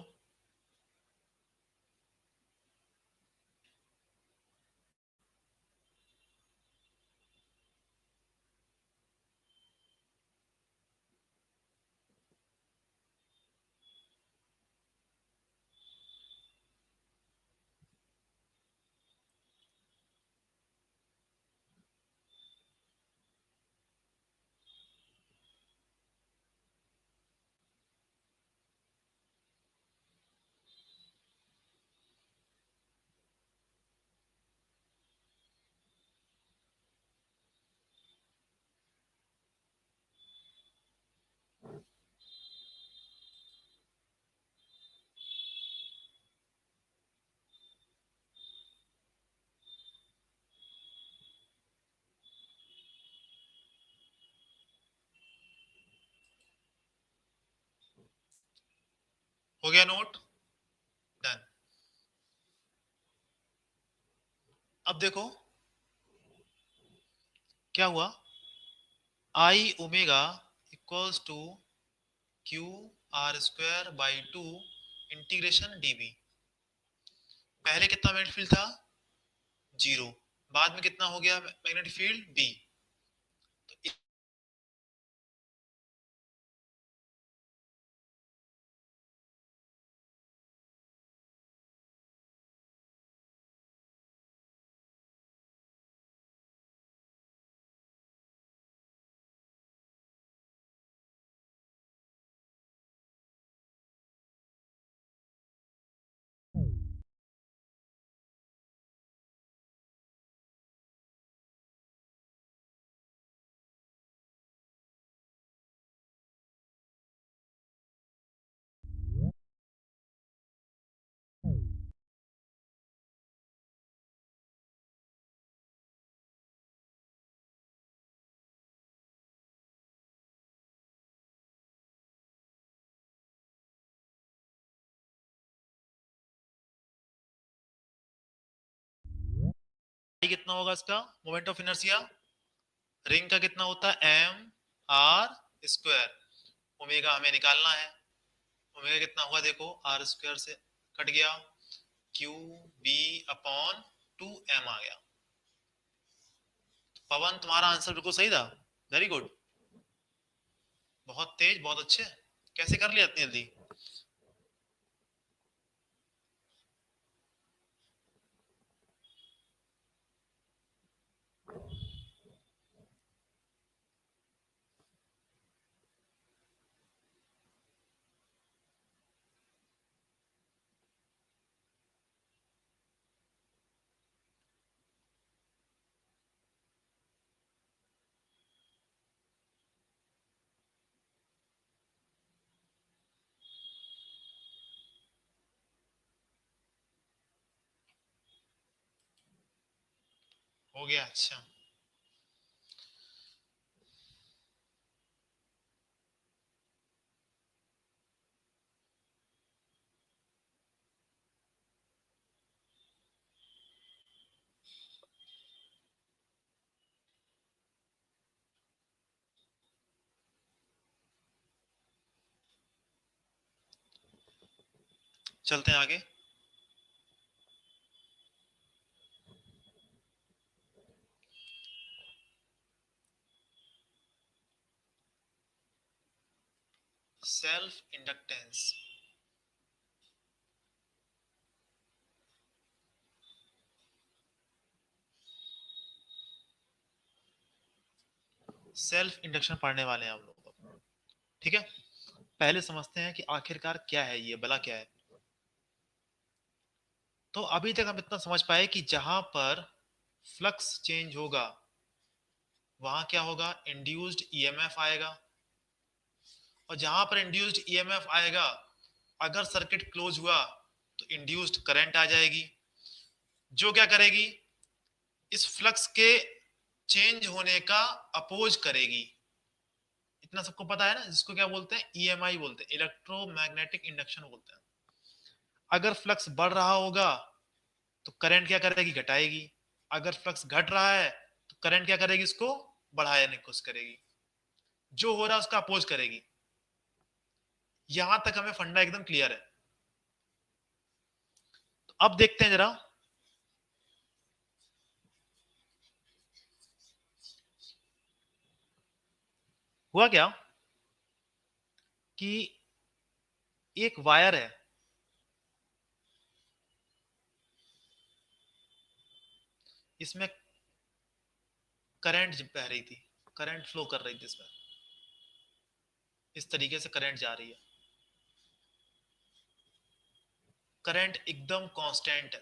हो गया नोट? डन। अब देखो क्या हुआ, I omega equals to Q R square by two integration d B. पहले कितना मैग्नेटिक फील्ड था? जीरो। बाद में कितना हो गया मैग्नेटिक फील्ड? बी। तो कितना होगा इसका मोमेंट ऑफ इनर्शिया? रिंग का कितना होता है? M R square. ओमेगा हमें निकालना है। ओमेगा कितना हुआ देखो, आर स्क्वायर से कट गया, q B upon two m आ गया। पवन तुम्हारा आंसर बिल्कुल सही था, वेरी गुड, बहुत तेज, बहुत अच्छे। कैसे कर लिया इतनी जल्दी? हो गया, अच्छा। चलते हैं आगे। Self inductance. सेल्फ इंडक्शन पढ़ने वाले हैं हम लोग, ठीक है। पहले समझते हैं कि आखिरकार क्या है ये, भला क्या है। तो अभी तक हम इतना समझ पाए कि जहां पर फ्लक्स चेंज होगा वहां क्या होगा, इंड्यूस्ड ईएमएफ आएगा। और जहां पर इंड्यूस्ड ईएमएफ आएगा, अगर सर्किट क्लोज हुआ तो इंड्यूस्ड करंट आ जाएगी, जो क्या करेगी, इस फ्लक्स के चेंज होने का अपोज करेगी। इतना सबको पता है ना, जिसको क्या बोलते हैं, ईएमआई बोलते हैं, इलेक्ट्रोमैग्नेटिक इंडक्शन बोलते हैं। अगर फ्लक्स बढ़ रहा होगा तो करंट क्या करेगी, घटाएगी। अगर फ्लक्स घट रहा है तो करंट क्या करेगी, इसको बढ़ाने की कोशिश करेगी। जो हो रहा है उसका अपोज करेगी। यहां तक हमें फंडा एकदम क्लियर है। तो अब देखते हैं जरा, हुआ क्या कि एक वायर है, इसमें करंट बह रही थी, करंट फ्लो कर रही थी इसमें, इस तरीके से करंट जा रही है। करंट एकदम कांस्टेंट है,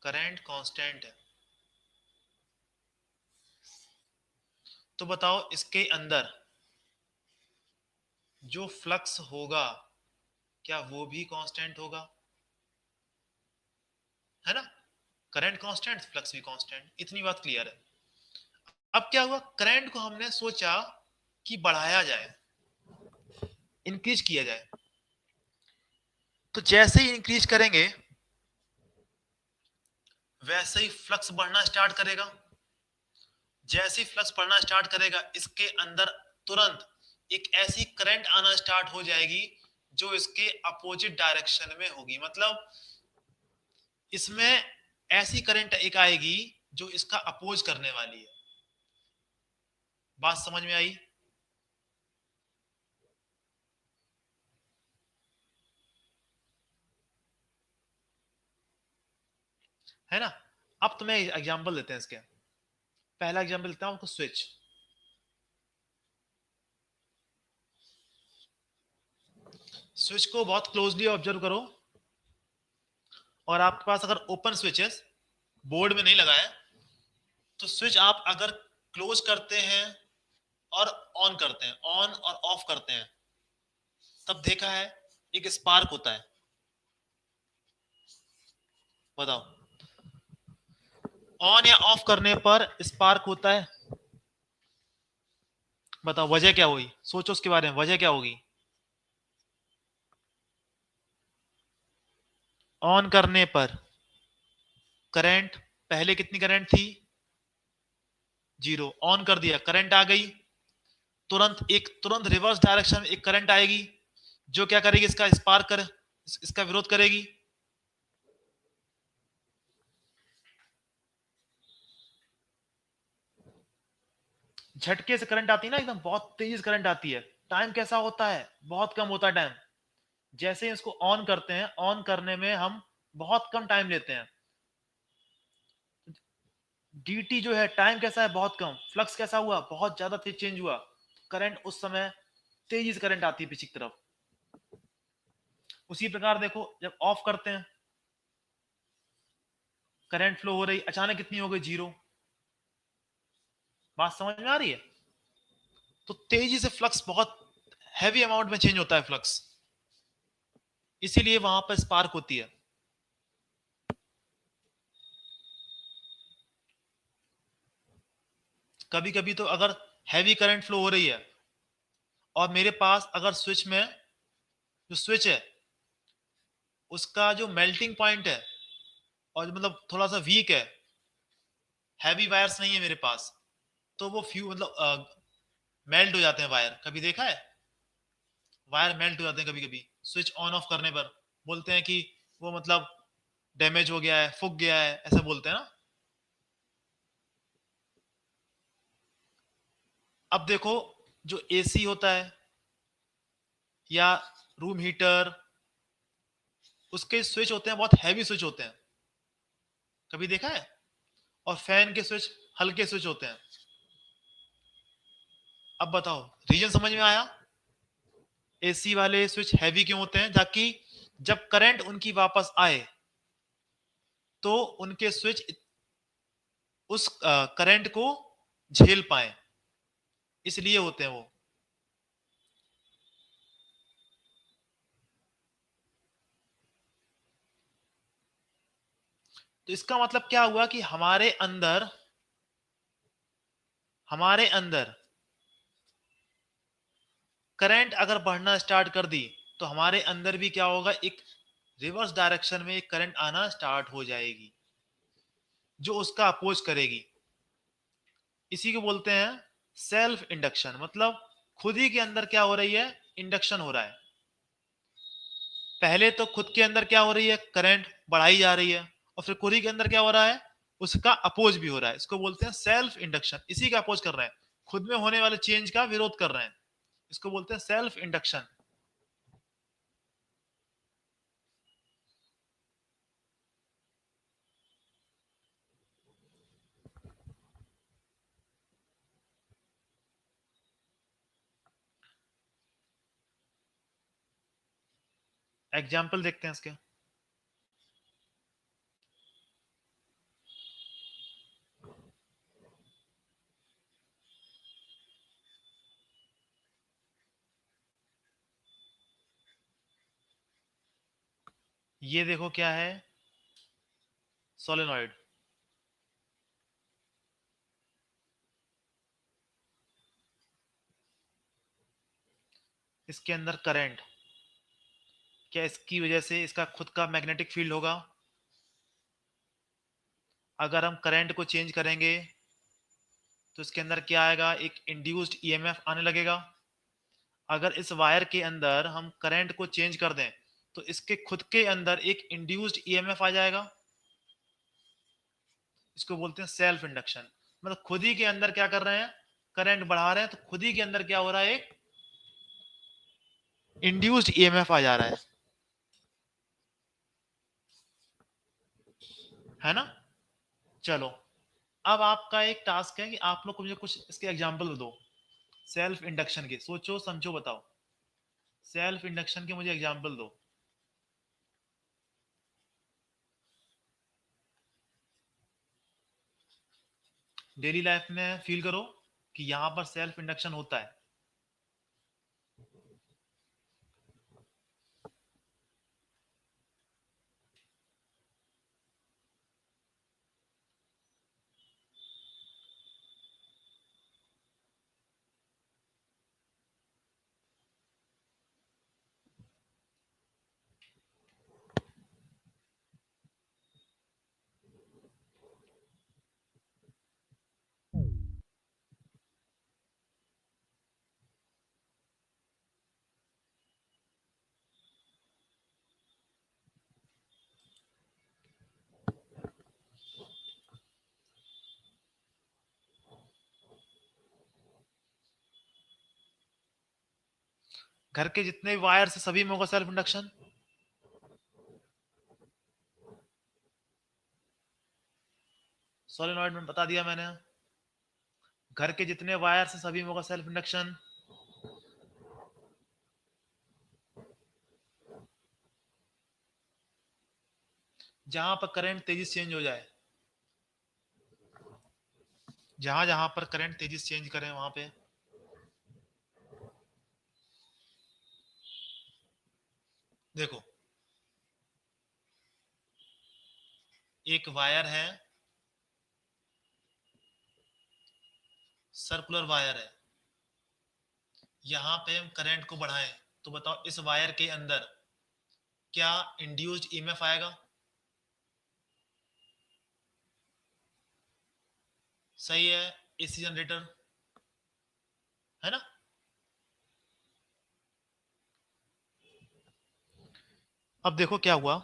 करंट कांस्टेंट है। तो बताओ इसके अंदर जो फ्लक्स होगा क्या वो भी कांस्टेंट होगा? है ना, करंट कांस्टेंट, फ्लक्स भी कांस्टेंट, इतनी बात क्लियर है। अब क्या हुआ, करंट को हमने सोचा कि बढ़ाया जाए। इंक्रीज किया जाए। तो जैसे ही इंक्रीज करेंगे वैसे ही फ्लक्स बढ़ना स्टार्ट करेगा। जैसे ही फ्लक्स बढ़ना स्टार्ट करेगा इसके अंदर तुरंत एक ऐसी करंट आना स्टार्ट हो जाएगी जो इसके अपोजिट डायरेक्शन में होगी। मतलब इसमें ऐसी करंट एक आएगी जो इसका अपोज करने वाली है। बात समझ में आई? है ना? अब तुम्हें एग्जांपल देते हैं इसके। पहला एग्जांपल देता हूं आपको, स्विच। स्विच को बहुत क्लोजली ऑब्जर्व करो, और आपके पास अगर ओपन स्विचेस बोर्ड में नहीं लगा है तो स्विच आप अगर क्लोज करते हैं और ऑन करते हैं, ऑन और ऑफ करते हैं, तब देखा है एक स्पार्क होता है। बताओ, ऑन या ऑफ करने पर स्पार्क होता है। बताओ वजह क्या हुई, सोचो उसके बारे में, वजह क्या होगी? ऑन करने पर करंट, पहले कितनी करंट थी? जीरो। ऑन कर दिया, करंट आ गई, तुरंत रिवर्स डायरेक्शन में एक करंट आएगी जो क्या करेगी, इसका स्पार्क कर, इसका विरोध करेगी। झटके से करंट आती है ना, एकदम बहुत तेजी से करंट आती है। टाइम कैसा होता है? बहुत कम होता है टाइम। जैसे ही इसको ऑन करते हैं, ऑन करने में हम बहुत कम टाइम लेते हैं। dt जो है, टाइम कैसा है? बहुत कम। फ्लक्स कैसा हुआ? बहुत ज्यादा तेज चेंज हुआ। करंट उस समय तेजी से करंट आती है पीछे की तरफ। उसी प्रकार देखो, जब ऑफ करते हैं, करंट फ्लो हो रही, अचानक कितनी हो गई? जीरो। बात समझ में आ रही है? तो तेजी से फ्लक्स, बहुत हैवी अमाउंट में चेंज होता है फ्लक्स, इसीलिए वहां पर स्पार्क होती है। कभी कभी तो अगर हैवी करंट फ्लो हो रही है और मेरे पास अगर स्विच में, जो स्विच है उसका जो मेल्टिंग पॉइंट है, और मतलब थोड़ा सा वीक है, हैवी वायर्स नहीं है मेरे पास, तो वो फ्यू मतलब मेल्ट हो जाते हैं वायर। कभी देखा है? वायर मेल्ट हो जाते हैं कभी कभी स्विच ऑन ऑफ करने पर। बोलते हैं कि वो मतलब डैमेज हो गया है, फूक गया है, ऐसा बोलते हैं ना। अब देखो, जो एसी होता है या रूम हीटर, उसके स्विच होते हैं, बहुत हैवी स्विच होते हैं। कभी देखा है? और फैन के स्विच हल्के स्विच होते हैं। अब बताओ, रीजन समझ में आया? एसी वाले स्विच हैवी क्यों होते हैं? ताकि जब करंट उनकी वापस आए तो उनके स्विच उस करंट को झेल पाए, इसलिए होते हैं वो। तो इसका मतलब क्या हुआ कि हमारे अंदर करंट अगर बढ़ना स्टार्ट कर दी तो हमारे अंदर भी क्या होगा, एक रिवर्स डायरेक्शन में एक करंट आना स्टार्ट हो जाएगी जो उसका अपोज करेगी। इसी को बोलते हैं सेल्फ इंडक्शन। मतलब खुद ही के अंदर क्या हो रही है, इंडक्शन हो रहा है। पहले तो खुद के अंदर क्या हो रही है, करंट बढ़ाई जा रही है, और फिर खुद ही के अंदर क्या हो रहा है, उसका अपोज भी हो रहा है। इसको बोलते हैं सेल्फ इंडक्शन। इसी का अपोज कर रहे हैं, खुद में होने वाले चेंज का विरोध कर रहे हैं। इसको बोलते हैं सेल्फ इंडक्शन। एग्जाम्पल देखते हैं इसके। ये देखो क्या है, सोलेनॉइड। इसके अंदर करंट, क्या इसकी वजह से इसका खुद का मैग्नेटिक फील्ड होगा? अगर हम करंट को चेंज करेंगे तो इसके अंदर क्या आएगा? एक इंड्यूस्ड ईएमएफ आने लगेगा। अगर इस वायर के अंदर हम करंट को चेंज कर दें तो इसके खुद के अंदर एक इंड्यूस्ड ईएमएफ आ जाएगा। इसको बोलते हैं सेल्फ इंडक्शन। मतलब खुद ही के अंदर क्या कर रहे हैं, करंट बढ़ा रहे हैं, तो खुद ही के अंदर क्या हो रहा है, एक इंड्यूस्ड ईएमएफ आ जा रहा है ना। चलो, अब आपका एक टास्क है कि आप लोग को मुझे कुछ इसके एग्जांपल दो सेल्फ इंडक्शन के। सोचो समझो बताओ, सेल्फ इंडक्शन के मुझे एग्जांपल दो। डेली लाइफ में फील करो कि यहां पर सेल्फ इंडक्शन होता है। घर के जितने वायर से सभी में होगा सेल्फ इंडक्शन। सोलेनॉइड में बता दिया मैंने। घर के जितने वायर से सभी में होगा सेल्फ इंडक्शन। जहां पर करंट तेजी से चेंज हो जाए, जहां जहां पर करंट तेजी से चेंज करें वहां पे। देखो, एक वायर है, सर्कुलर वायर है, यहां पे हम करंट को बढ़ाएं तो बताओ इस वायर के अंदर क्या इंड्यूस्ड ईएमएफ आएगा? सही है, एसी जनरेटर, है ना। अब देखो क्या हुआ।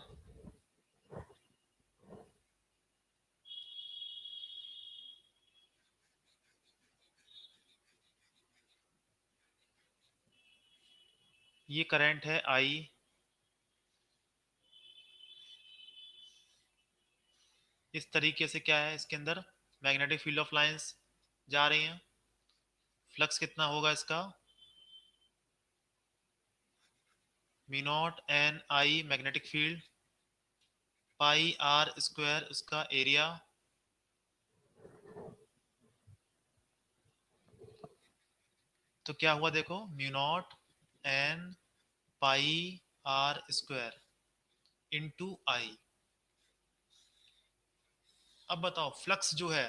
ये करंट है आई, इस तरीके से क्या है, इसके अंदर मैग्नेटिक फील्ड ऑफ लाइंस जा रही हैं। फ्लक्स कितना होगा इसका? Mu not n I magnetic field, pi R square उसका एरिया। तो क्या हुआ देखो, mu not n pi R square into I. अब बताओ फ्लक्स जो है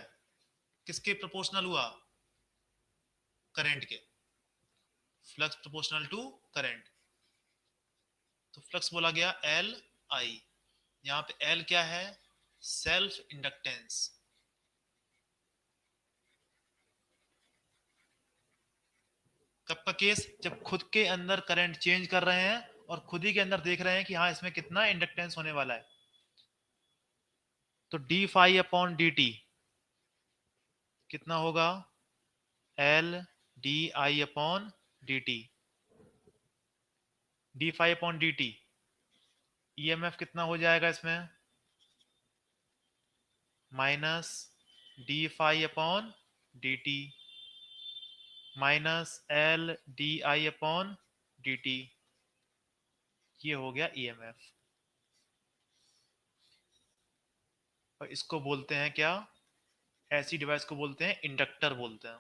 किसके प्रोपोर्शनल हुआ? करंट के। फ्लक्स प्रोपोर्शनल टू करंट, तो फ्लक्स बोला गया एल आई। यहाँ पे एल क्या है? Self inductance. कब का केस? जब खुद के अंदर करंट चेंज कर रहे हैं और खुद ही के अंदर देख रहे हैं कि हाँ इसमें कितना इंडक्टेंस होने वाला है। तो D phi upon D T कितना होगा? L D I upon D T. D phi upon D T, EMF कितना हो जाएगा इसमें? Minus D phi upon D T minus L D I upon D T. ये हो गया ईएमएफ। और इसको बोलते हैं क्या? ऐसी डिवाइस को बोलते हैं इंडक्टर बोलते हैं।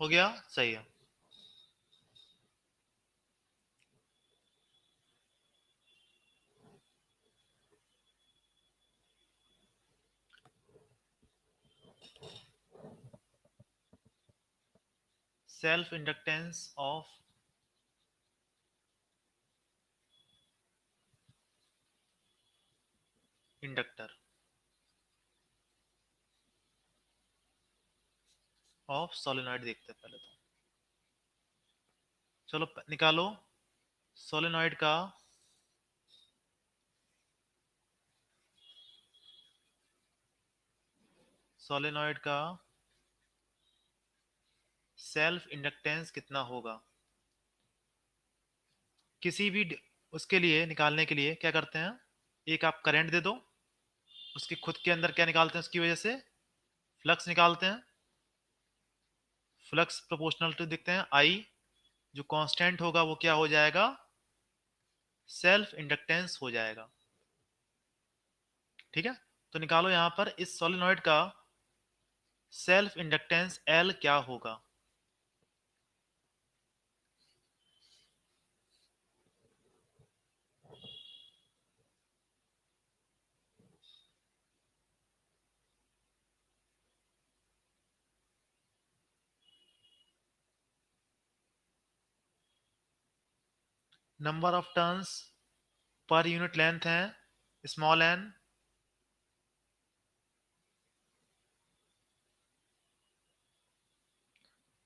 हो गया, सही है। Self inductance of inductor of solenoid देखते हैं पहले तो। चलो निकालो सोलेनॉइड का सोलेनॉइड का सेल्फ इंडक्टेंस कितना होगा। किसी भी उसके लिए निकालने के लिए क्या करते हैं, एक आप करंट दे दो, उसके खुद के अंदर क्या निकालते हैं, उसकी वजह से फ्लक्स निकालते हैं। फ्लक्स प्रोपोर्शनल टू देखते हैं आई, जो कांस्टेंट होगा वो क्या हो जाएगा, सेल्फ इंडक्टेंस हो जाएगा। ठीक है, तो निकालो यहां पर इस सोलेनॉइड का सेल्फ इंडक्टेंस एल क्या होगा। Number of turns per unit length है small n,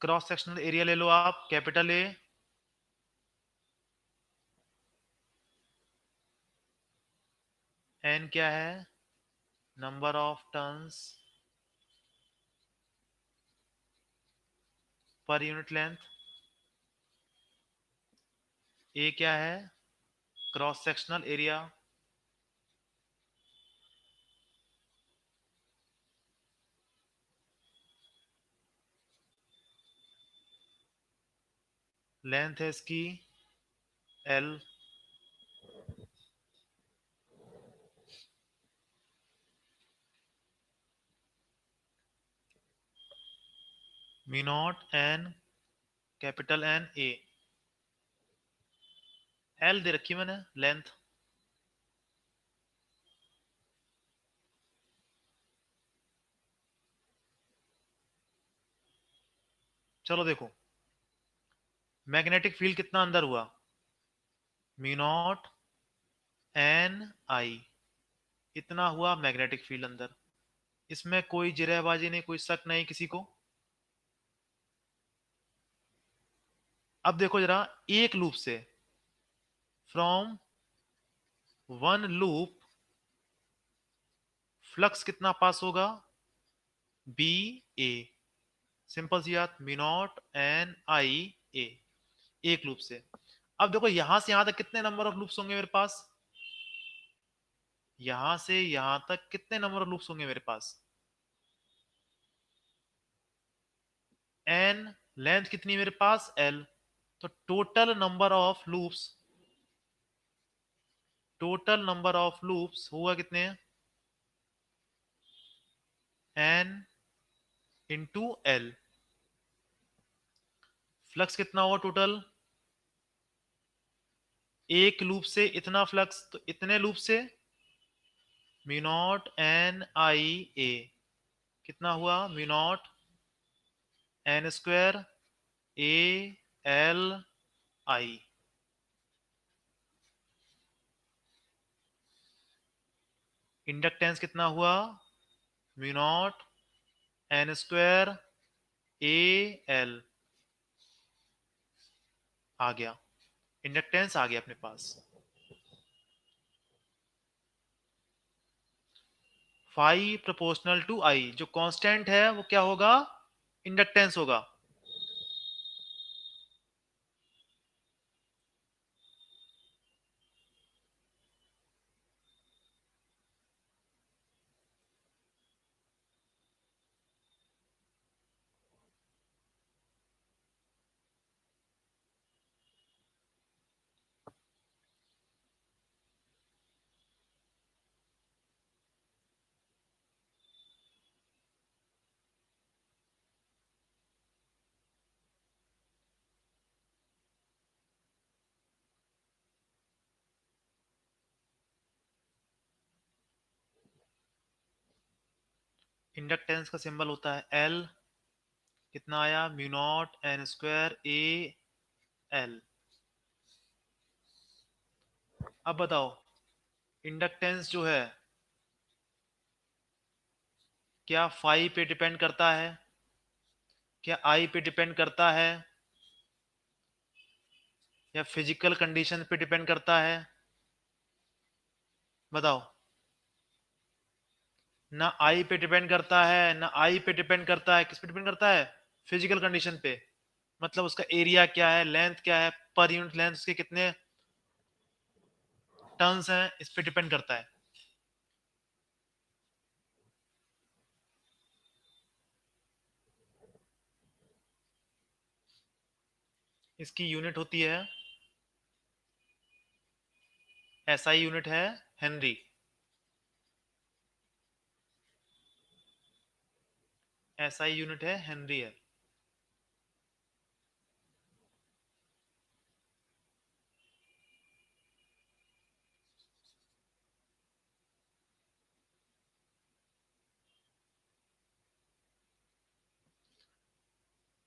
cross sectional area ले लो आप कैपिटल ए, एन क्या है, number of turns per unit length, A क्या है, क्रॉस सेक्शनल एरिया, लेंथ है इसकी L, mu not n capital N A, L दे रखी मैंने लेंथ। चलो देखो मैग्नेटिक फील्ड कितना अंदर हुआ, मी नॉट एन आई, इतना हुआ मैग्नेटिक फील्ड अंदर। इसमें कोई जिरेबाजी नहीं, कोई शक नहीं किसी को। अब देखो जरा एक लूप से, फ्रॉम वन लूप फ्लक्स कितना पास होगा, बी ए, सिंपल सी बात, मी नॉट एन आई ए, एक लूप से। अब देखो यहां से यहां तक कितने नंबर ऑफ लूप्स होंगे मेरे पास, यहां से यहां तक कितने नंबर ऑफ लूप्स होंगे मेरे पास, एन, लेंथ कितनी है मेरे पास एल, तो टोटल नंबर ऑफ लूप्स हुआ कितने, एन इंटू एल, फ्लक्स कितना हुआ टोटल, एक लूप से इतना फ्लक्स, तो इतने लूप से mu not n I A, कितना हुआ mu not n square A L I. Inductance कितना हुआ, mu not n square A L, आ गया, इंडक्टेंस आ गया अपने पास। फाइव प्रोपोर्शनल टू आई, जो कांस्टेंट है वो क्या होगा, इंडक्टेंस होगा। इंडक्टेंस का सिंबल होता है एल, कितना आया, mu not n square A L. अब बताओ इंडक्टेंस जो है क्या फाई पे डिपेंड करता है, क्या आई पे डिपेंड करता है, या फिजिकल कंडीशन पे डिपेंड करता है? बताओ। ना आई पे डिपेंड करता है, ना आई पे डिपेंड करता है, किस पे डिपेंड करता है, फिजिकल कंडीशन पे। मतलब उसका एरिया क्या है, लेंथ क्या है, पर यूनिट लेंथ उसके कितने टर्न्स हैं, इस पे डिपेंड करता है। इसकी यूनिट होती है, एसआई यूनिट है हेनरी। एसआई यूनिट है हेनरी है।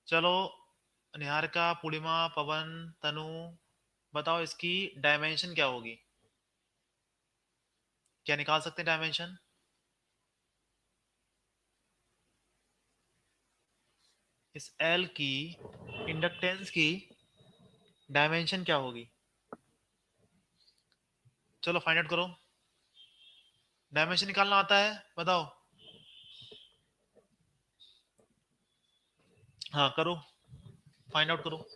चलो निहारिका, पूर्णिमा, पवन, तनु, बताओ इसकी डायमेंशन क्या होगी? क्या निकाल सकते हैं डायमेंशन? इस एल की इंडक्टेंस की डायमेंशन क्या होगी? चलो फाइंड आउट करो। डायमेंशन निकालना आता है, बताओ। हाँ करो, फाइंड आउट करो।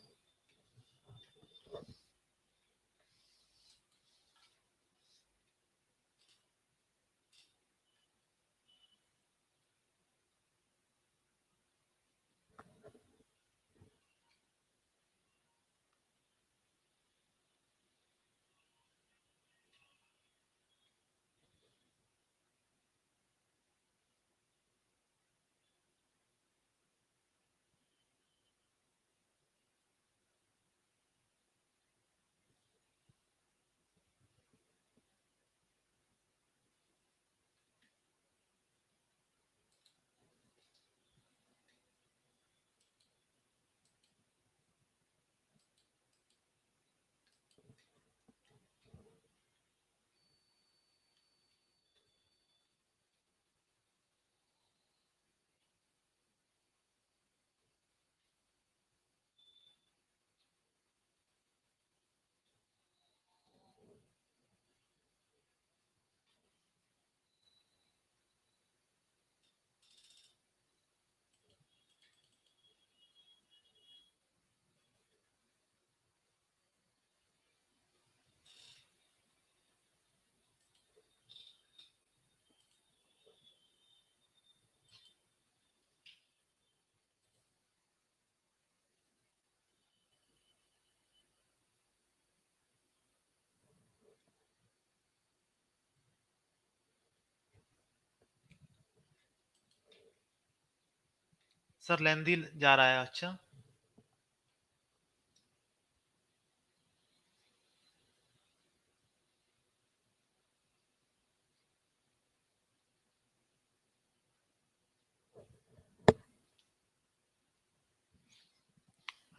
सर लेंदी जा रहा है, अच्छा।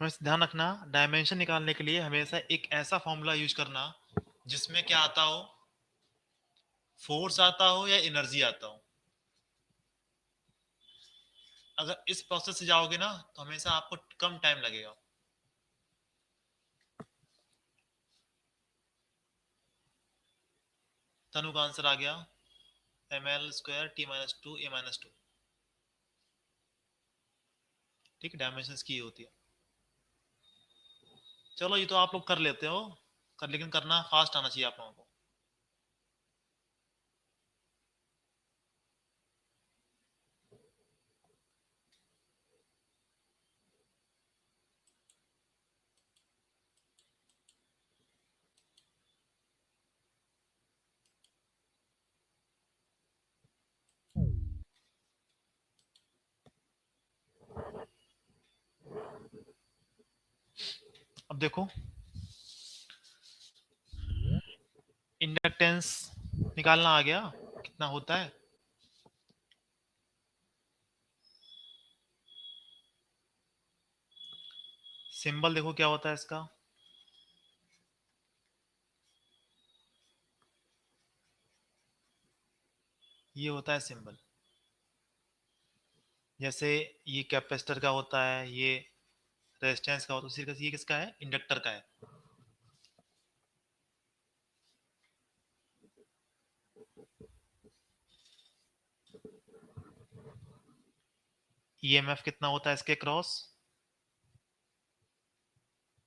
हमें ध्यान रखना, डायमेंशन निकालने के लिए हमेशा एक ऐसा फॉर्मूला यूज करना जिसमें क्या आता हो, फोर्स आता हो या एनर्जी आता हो। अगर इस प्रोसेस से जाओगे ना तो हमेशा आपको कम टाइम लगेगा। तनु का आंसर आ गया, M L square T minus two A minus two. ठीक है, डायमेंशन की होती है। चलो ये तो आप लोग कर लेते हो, कर, लेकिन करना फास्ट आना चाहिए आप लोगों को। अब देखो इंडक्टेंस निकालना आ गया, कितना होता है। सिंबल देखो क्या होता है इसका, ये होता है सिंबल। जैसे ये कैपेसिटर का होता है, ये रेजिस्टेंस का होता है, उसी का ये किसका है, इंडक्टर का है। ईएमएफ कितना होता है इसके cross,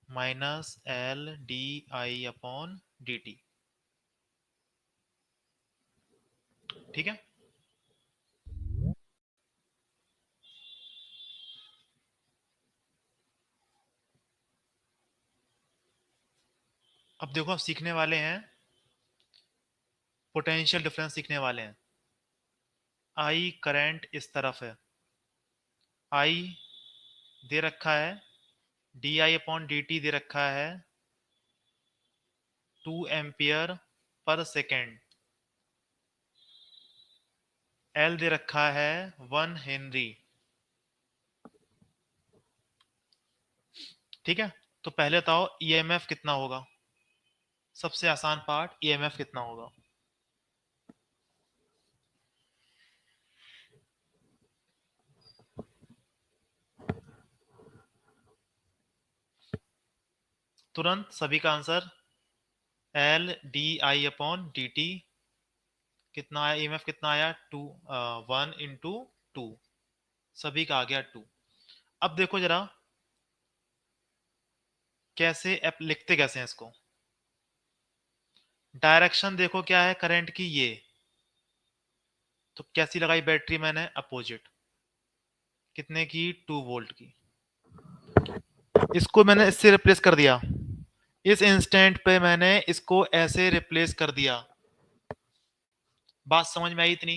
minus L D I upon D T. ठीक है। अब देखो, अब सीखने वाले हैं, पोटेंशियल डिफरेंस सीखने वाले हैं। आई करंट इस तरफ है, आई दे रखा है, d I upon D t दे रखा है 2 एम्पियर पर सेकेंड, एल दे रखा है 1 हेनरी। ठीक है। तो पहले बताओ ईएमएफ कितना होगा, सबसे आसान पार्ट, ईएमएफ कितना होगा। तुरंत सभी का answer, L D I upon D T. कितना आया ईएमएफ, कितना आया, 1 इंटू 2, सभी का आ गया 2। अब देखो जरा कैसे लिखते कैसे हैं इसको। डायरेक्शन देखो क्या है करंट की, ये तो कैसी लगाई बैटरी मैंने, अपोजिट, कितने की, 2 वोल्ट की। इसको मैंने इससे रिप्लेस कर दिया, इस इंस्टेंट पे मैंने इसको ऐसे रिप्लेस कर दिया। बात समझ में आई इतनी।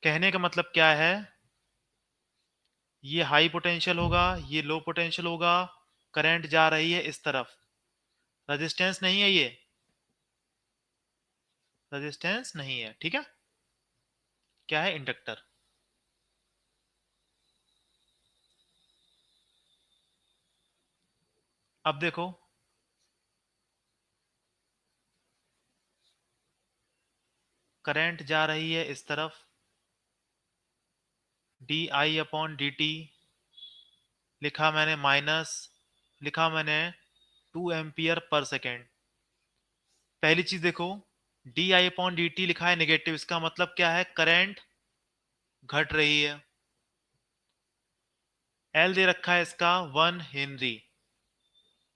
कहने का मतलब क्या है, ये हाई पोटेंशियल होगा, ये लो पोटेंशियल होगा, करंट जा रही है इस तरफ, रेजिस्टेंस नहीं है ये, रेजिस्टेंस नहीं है। ठीक है। क्या है, इंडक्टर। अब देखो, करंट जा रही है इस तरफ, D I upon D T लिखा मैंने माइनस, लिखा मैंने 2 एम्पियर पर सेकेंड। पहली चीज देखो, D I upon D T लिखा है नेगेटिव, इसका मतलब क्या है, करंट घट रही है। एल दे रखा है इसका 1 हेनरी।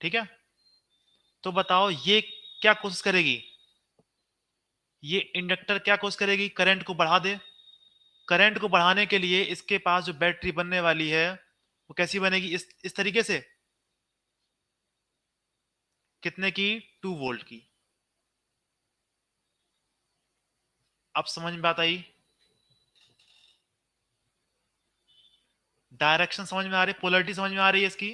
ठीक है। तो बताओ ये क्या कोशिश करेगी, ये इंडक्टर क्या कोशिश करेगी, करंट को बढ़ा दे। करंट को बढ़ाने के लिए इसके पास जो बैटरी बनने वाली है वो कैसी बनेगी, इस तरीके से, कितने की, 2 वोल्ट की। अब समझ में बात आई, डायरेक्शन समझ में आ रही, पोलरिटी समझ में आ रही है इसकी।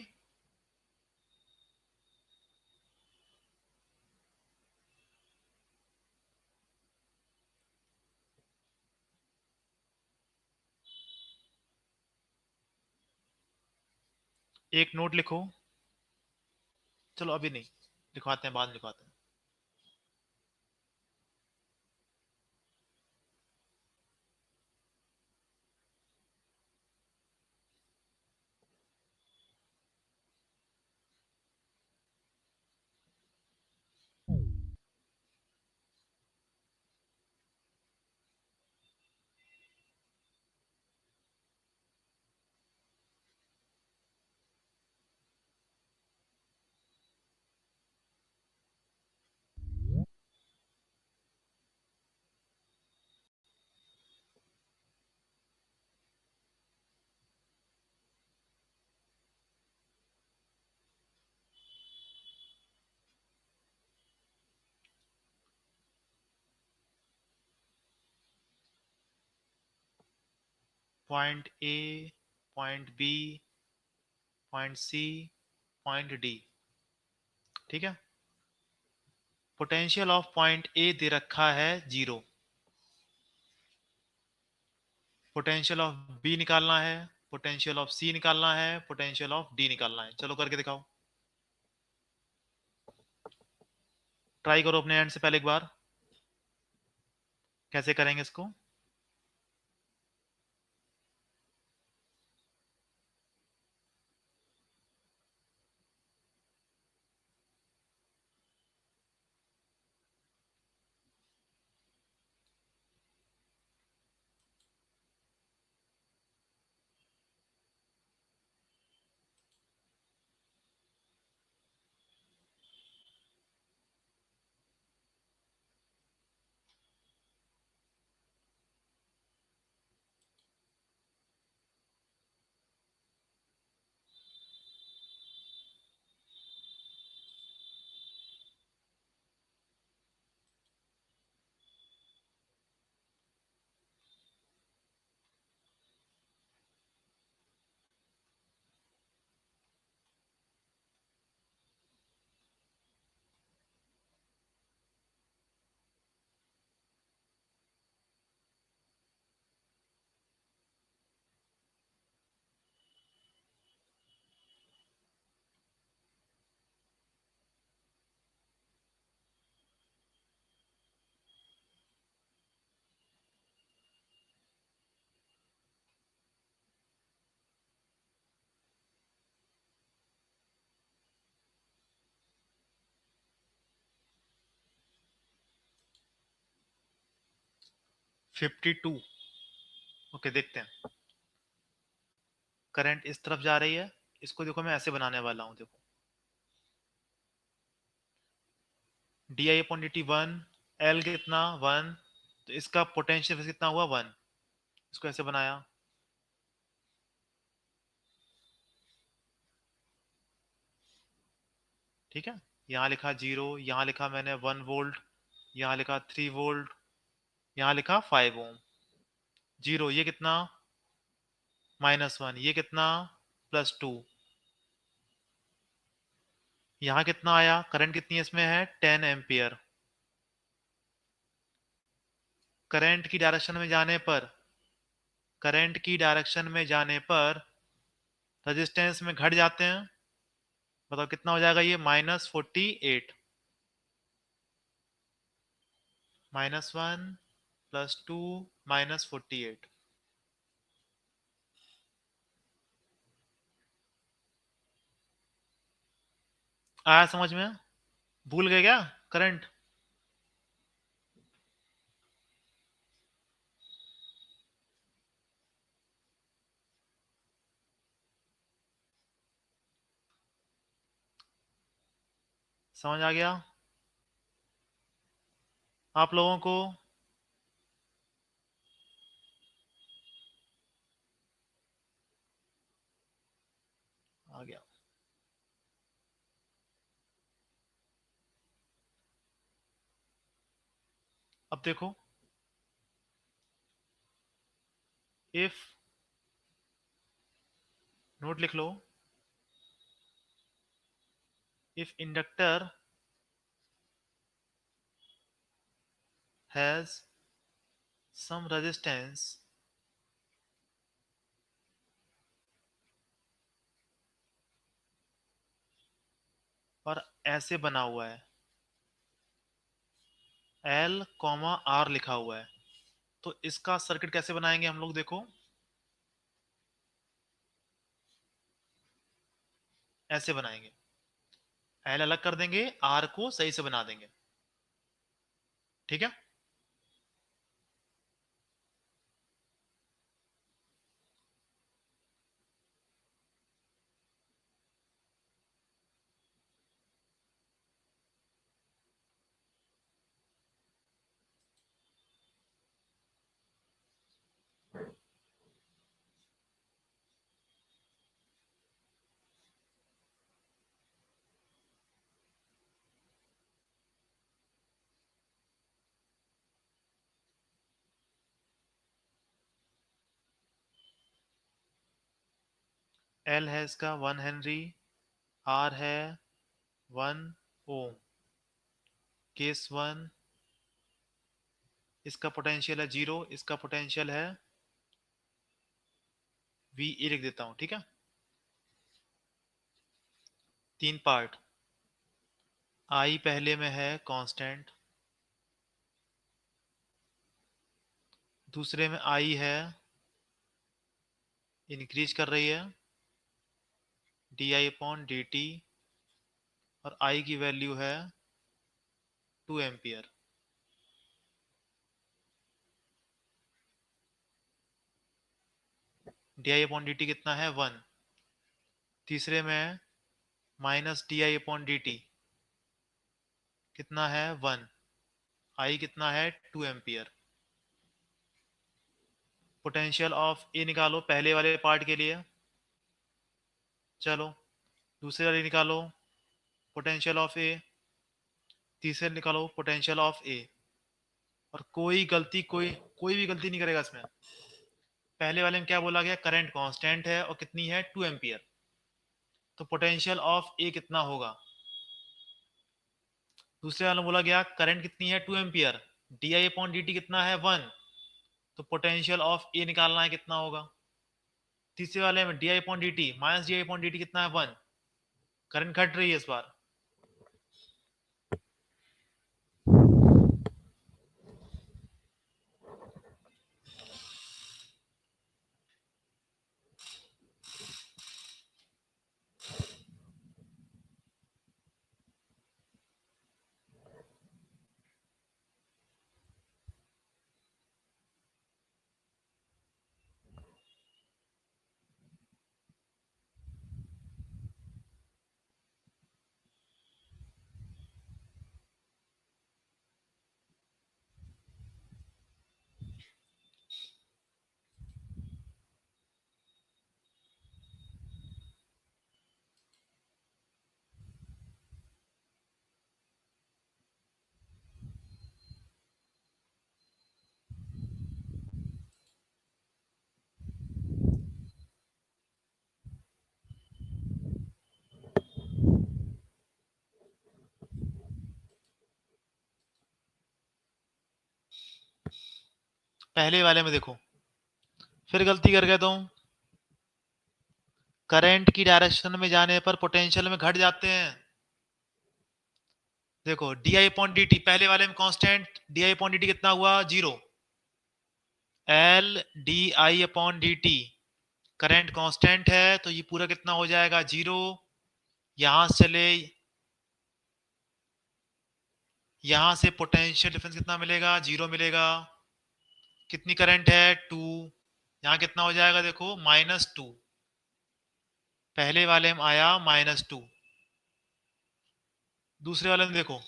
एक नोट लिखो, चलो अभी नहीं, लिखवाते हैं, बाद में लिखवाते हैं। Point A, point B, point C, point D. ठीक है। पोटेंशियल ऑफ पॉइंट ए दे रखा है 0, पोटेंशियल ऑफ बी निकालना है, पोटेंशियल ऑफ सी निकालना है, पोटेंशियल ऑफ डी निकालना है। चलो करके दिखाओ, ट्राई करो अपने एंड से पहले एक बार, कैसे करेंगे इसको। 52। ओके देखते हैं, करंट इस तरफ जा रही है, इसको देखो मैं ऐसे बनाने वाला हूँ, देखो D I upon D T one, L कितना 1, तो इसका पोटेंशियल कितना हुआ 1, इसको ऐसे बनाया। ठीक है, यहाँ लिखा 0, यहाँ लिखा मैंने 1 वोल्ट, यहाँ लिखा 3 वोल्ट, यहाँ लिखा 5 ओम। 0 ये कितना, -1 ये कितना, +2, यहाँ कितना आया, करंट कितनी है इसमें है 10 एम्पियर। करंट की डायरेक्शन में जाने पर, करंट की डायरेक्शन में जाने पर रेजिस्टेंस में घट जाते हैं। बताओ कितना हो जाएगा ये, -48, -1 +2 -48। आया समझ में, भूल गए क्या करंट। समझ आ गया आप लोगों को। आ गया। अब देखो, इफ, नोट लिख लो, if inductor has some resistance और ऐसे बना हुआ है, एल कॉमा आर लिखा हुआ है, तो इसका सर्किट कैसे बनाएंगे हम लोग, देखो ऐसे बनाएंगे, एल अलग कर देंगे, आर को सही से बना देंगे। ठीक है, एल है इसका 1 हेनरी, आर है 1 ओम। केस 1, इसका पोटेंशियल है 0, इसका पोटेंशियल है वी ए लिख देता हूं, ठीक है। 3 पार्ट। आई पहले में है कांस्टेंट, दूसरे में आई है इंक्रीज कर रही है d I upon D T, और आई की वैल्यू है 2 ampere. D I upon D T कितना है 1। तीसरे में minus D I upon D T कितना है 1। आई कितना है 2 एम्पियर। पोटेंशियल ऑफ ए निकालो पहले वाले पार्ट के लिए। चलो दूसरे वाले निकालो पोटेंशियल ऑफ ए, तीसरे निकालो पोटेंशियल ऑफ ए। और कोई भी गलती नहीं करेगा इसमें। पहले वाले में क्या बोला गया, करंट कांस्टेंट है और कितनी है 2 एम्पियर। तो पोटेंशियल ऑफ ए कितना होगा। दूसरे वाले में बोला गया करंट कितनी है 2 ampere, D I upon D T कितना है 1। तो पोटेंशियल ऑफ ए निकालना है कितना होगा। तीसरे वाले में D I upon D T minus D I upon D T कितना है 1। करंट घट रही है इस बार। पहले वाले में देखो फिर गलती कर गया तुम। करंट की डायरेक्शन में जाने पर पोटेंशियल में घट जाते हैं। देखो D I upon D T पहले वाले में constant, D I upon D T कितना हुआ 0। L D I upon D T current constant है तो ये पूरा कितना हो जाएगा 0। यहां से चले यहां से पोटेंशियल डिफरेंस कितना मिलेगा 0 मिलेगा। कितनी करंट है 2। यहाँ कितना हो जाएगा देखो -2। पहले वाले में आया -2। दूसरे वाले में देखो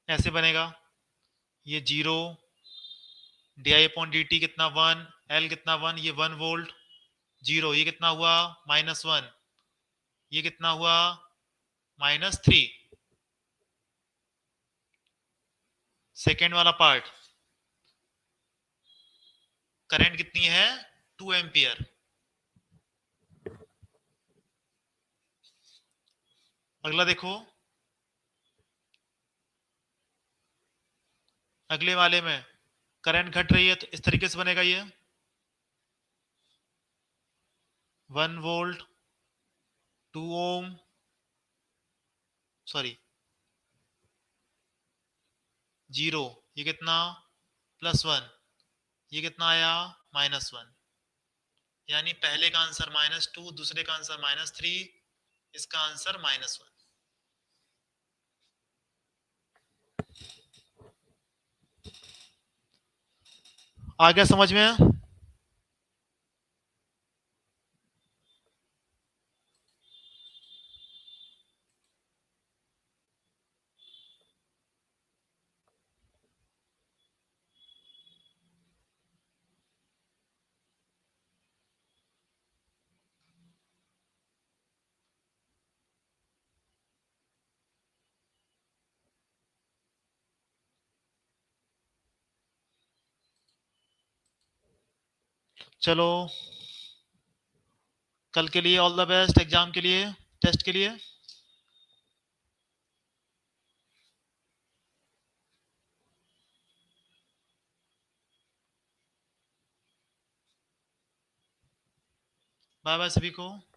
ऐसे बनेगा। ये 0 D I upon D T कितना 1, एल कितना 1, ये 1 वोल्ट। 0 ये कितना हुआ -1, ये कितना हुआ -3। सेकेंड वाला पार्ट करंट कितनी है 2 एम्पियर। अगला देखो अगले वाले में करंट घट रही है तो इस तरीके से बनेगा ये 1 वोल्ट 2 ओम, सॉरी 0 ये कितना +1, ये कितना आया -1। यानी पहले का आंसर -2, दूसरे का आंसर -3, इसका आंसर -1। आ गया समझ में। चलो कल के लिए ऑल द बेस्ट, एग्जाम के लिए, टेस्ट के लिए। बाय बाय सभी को।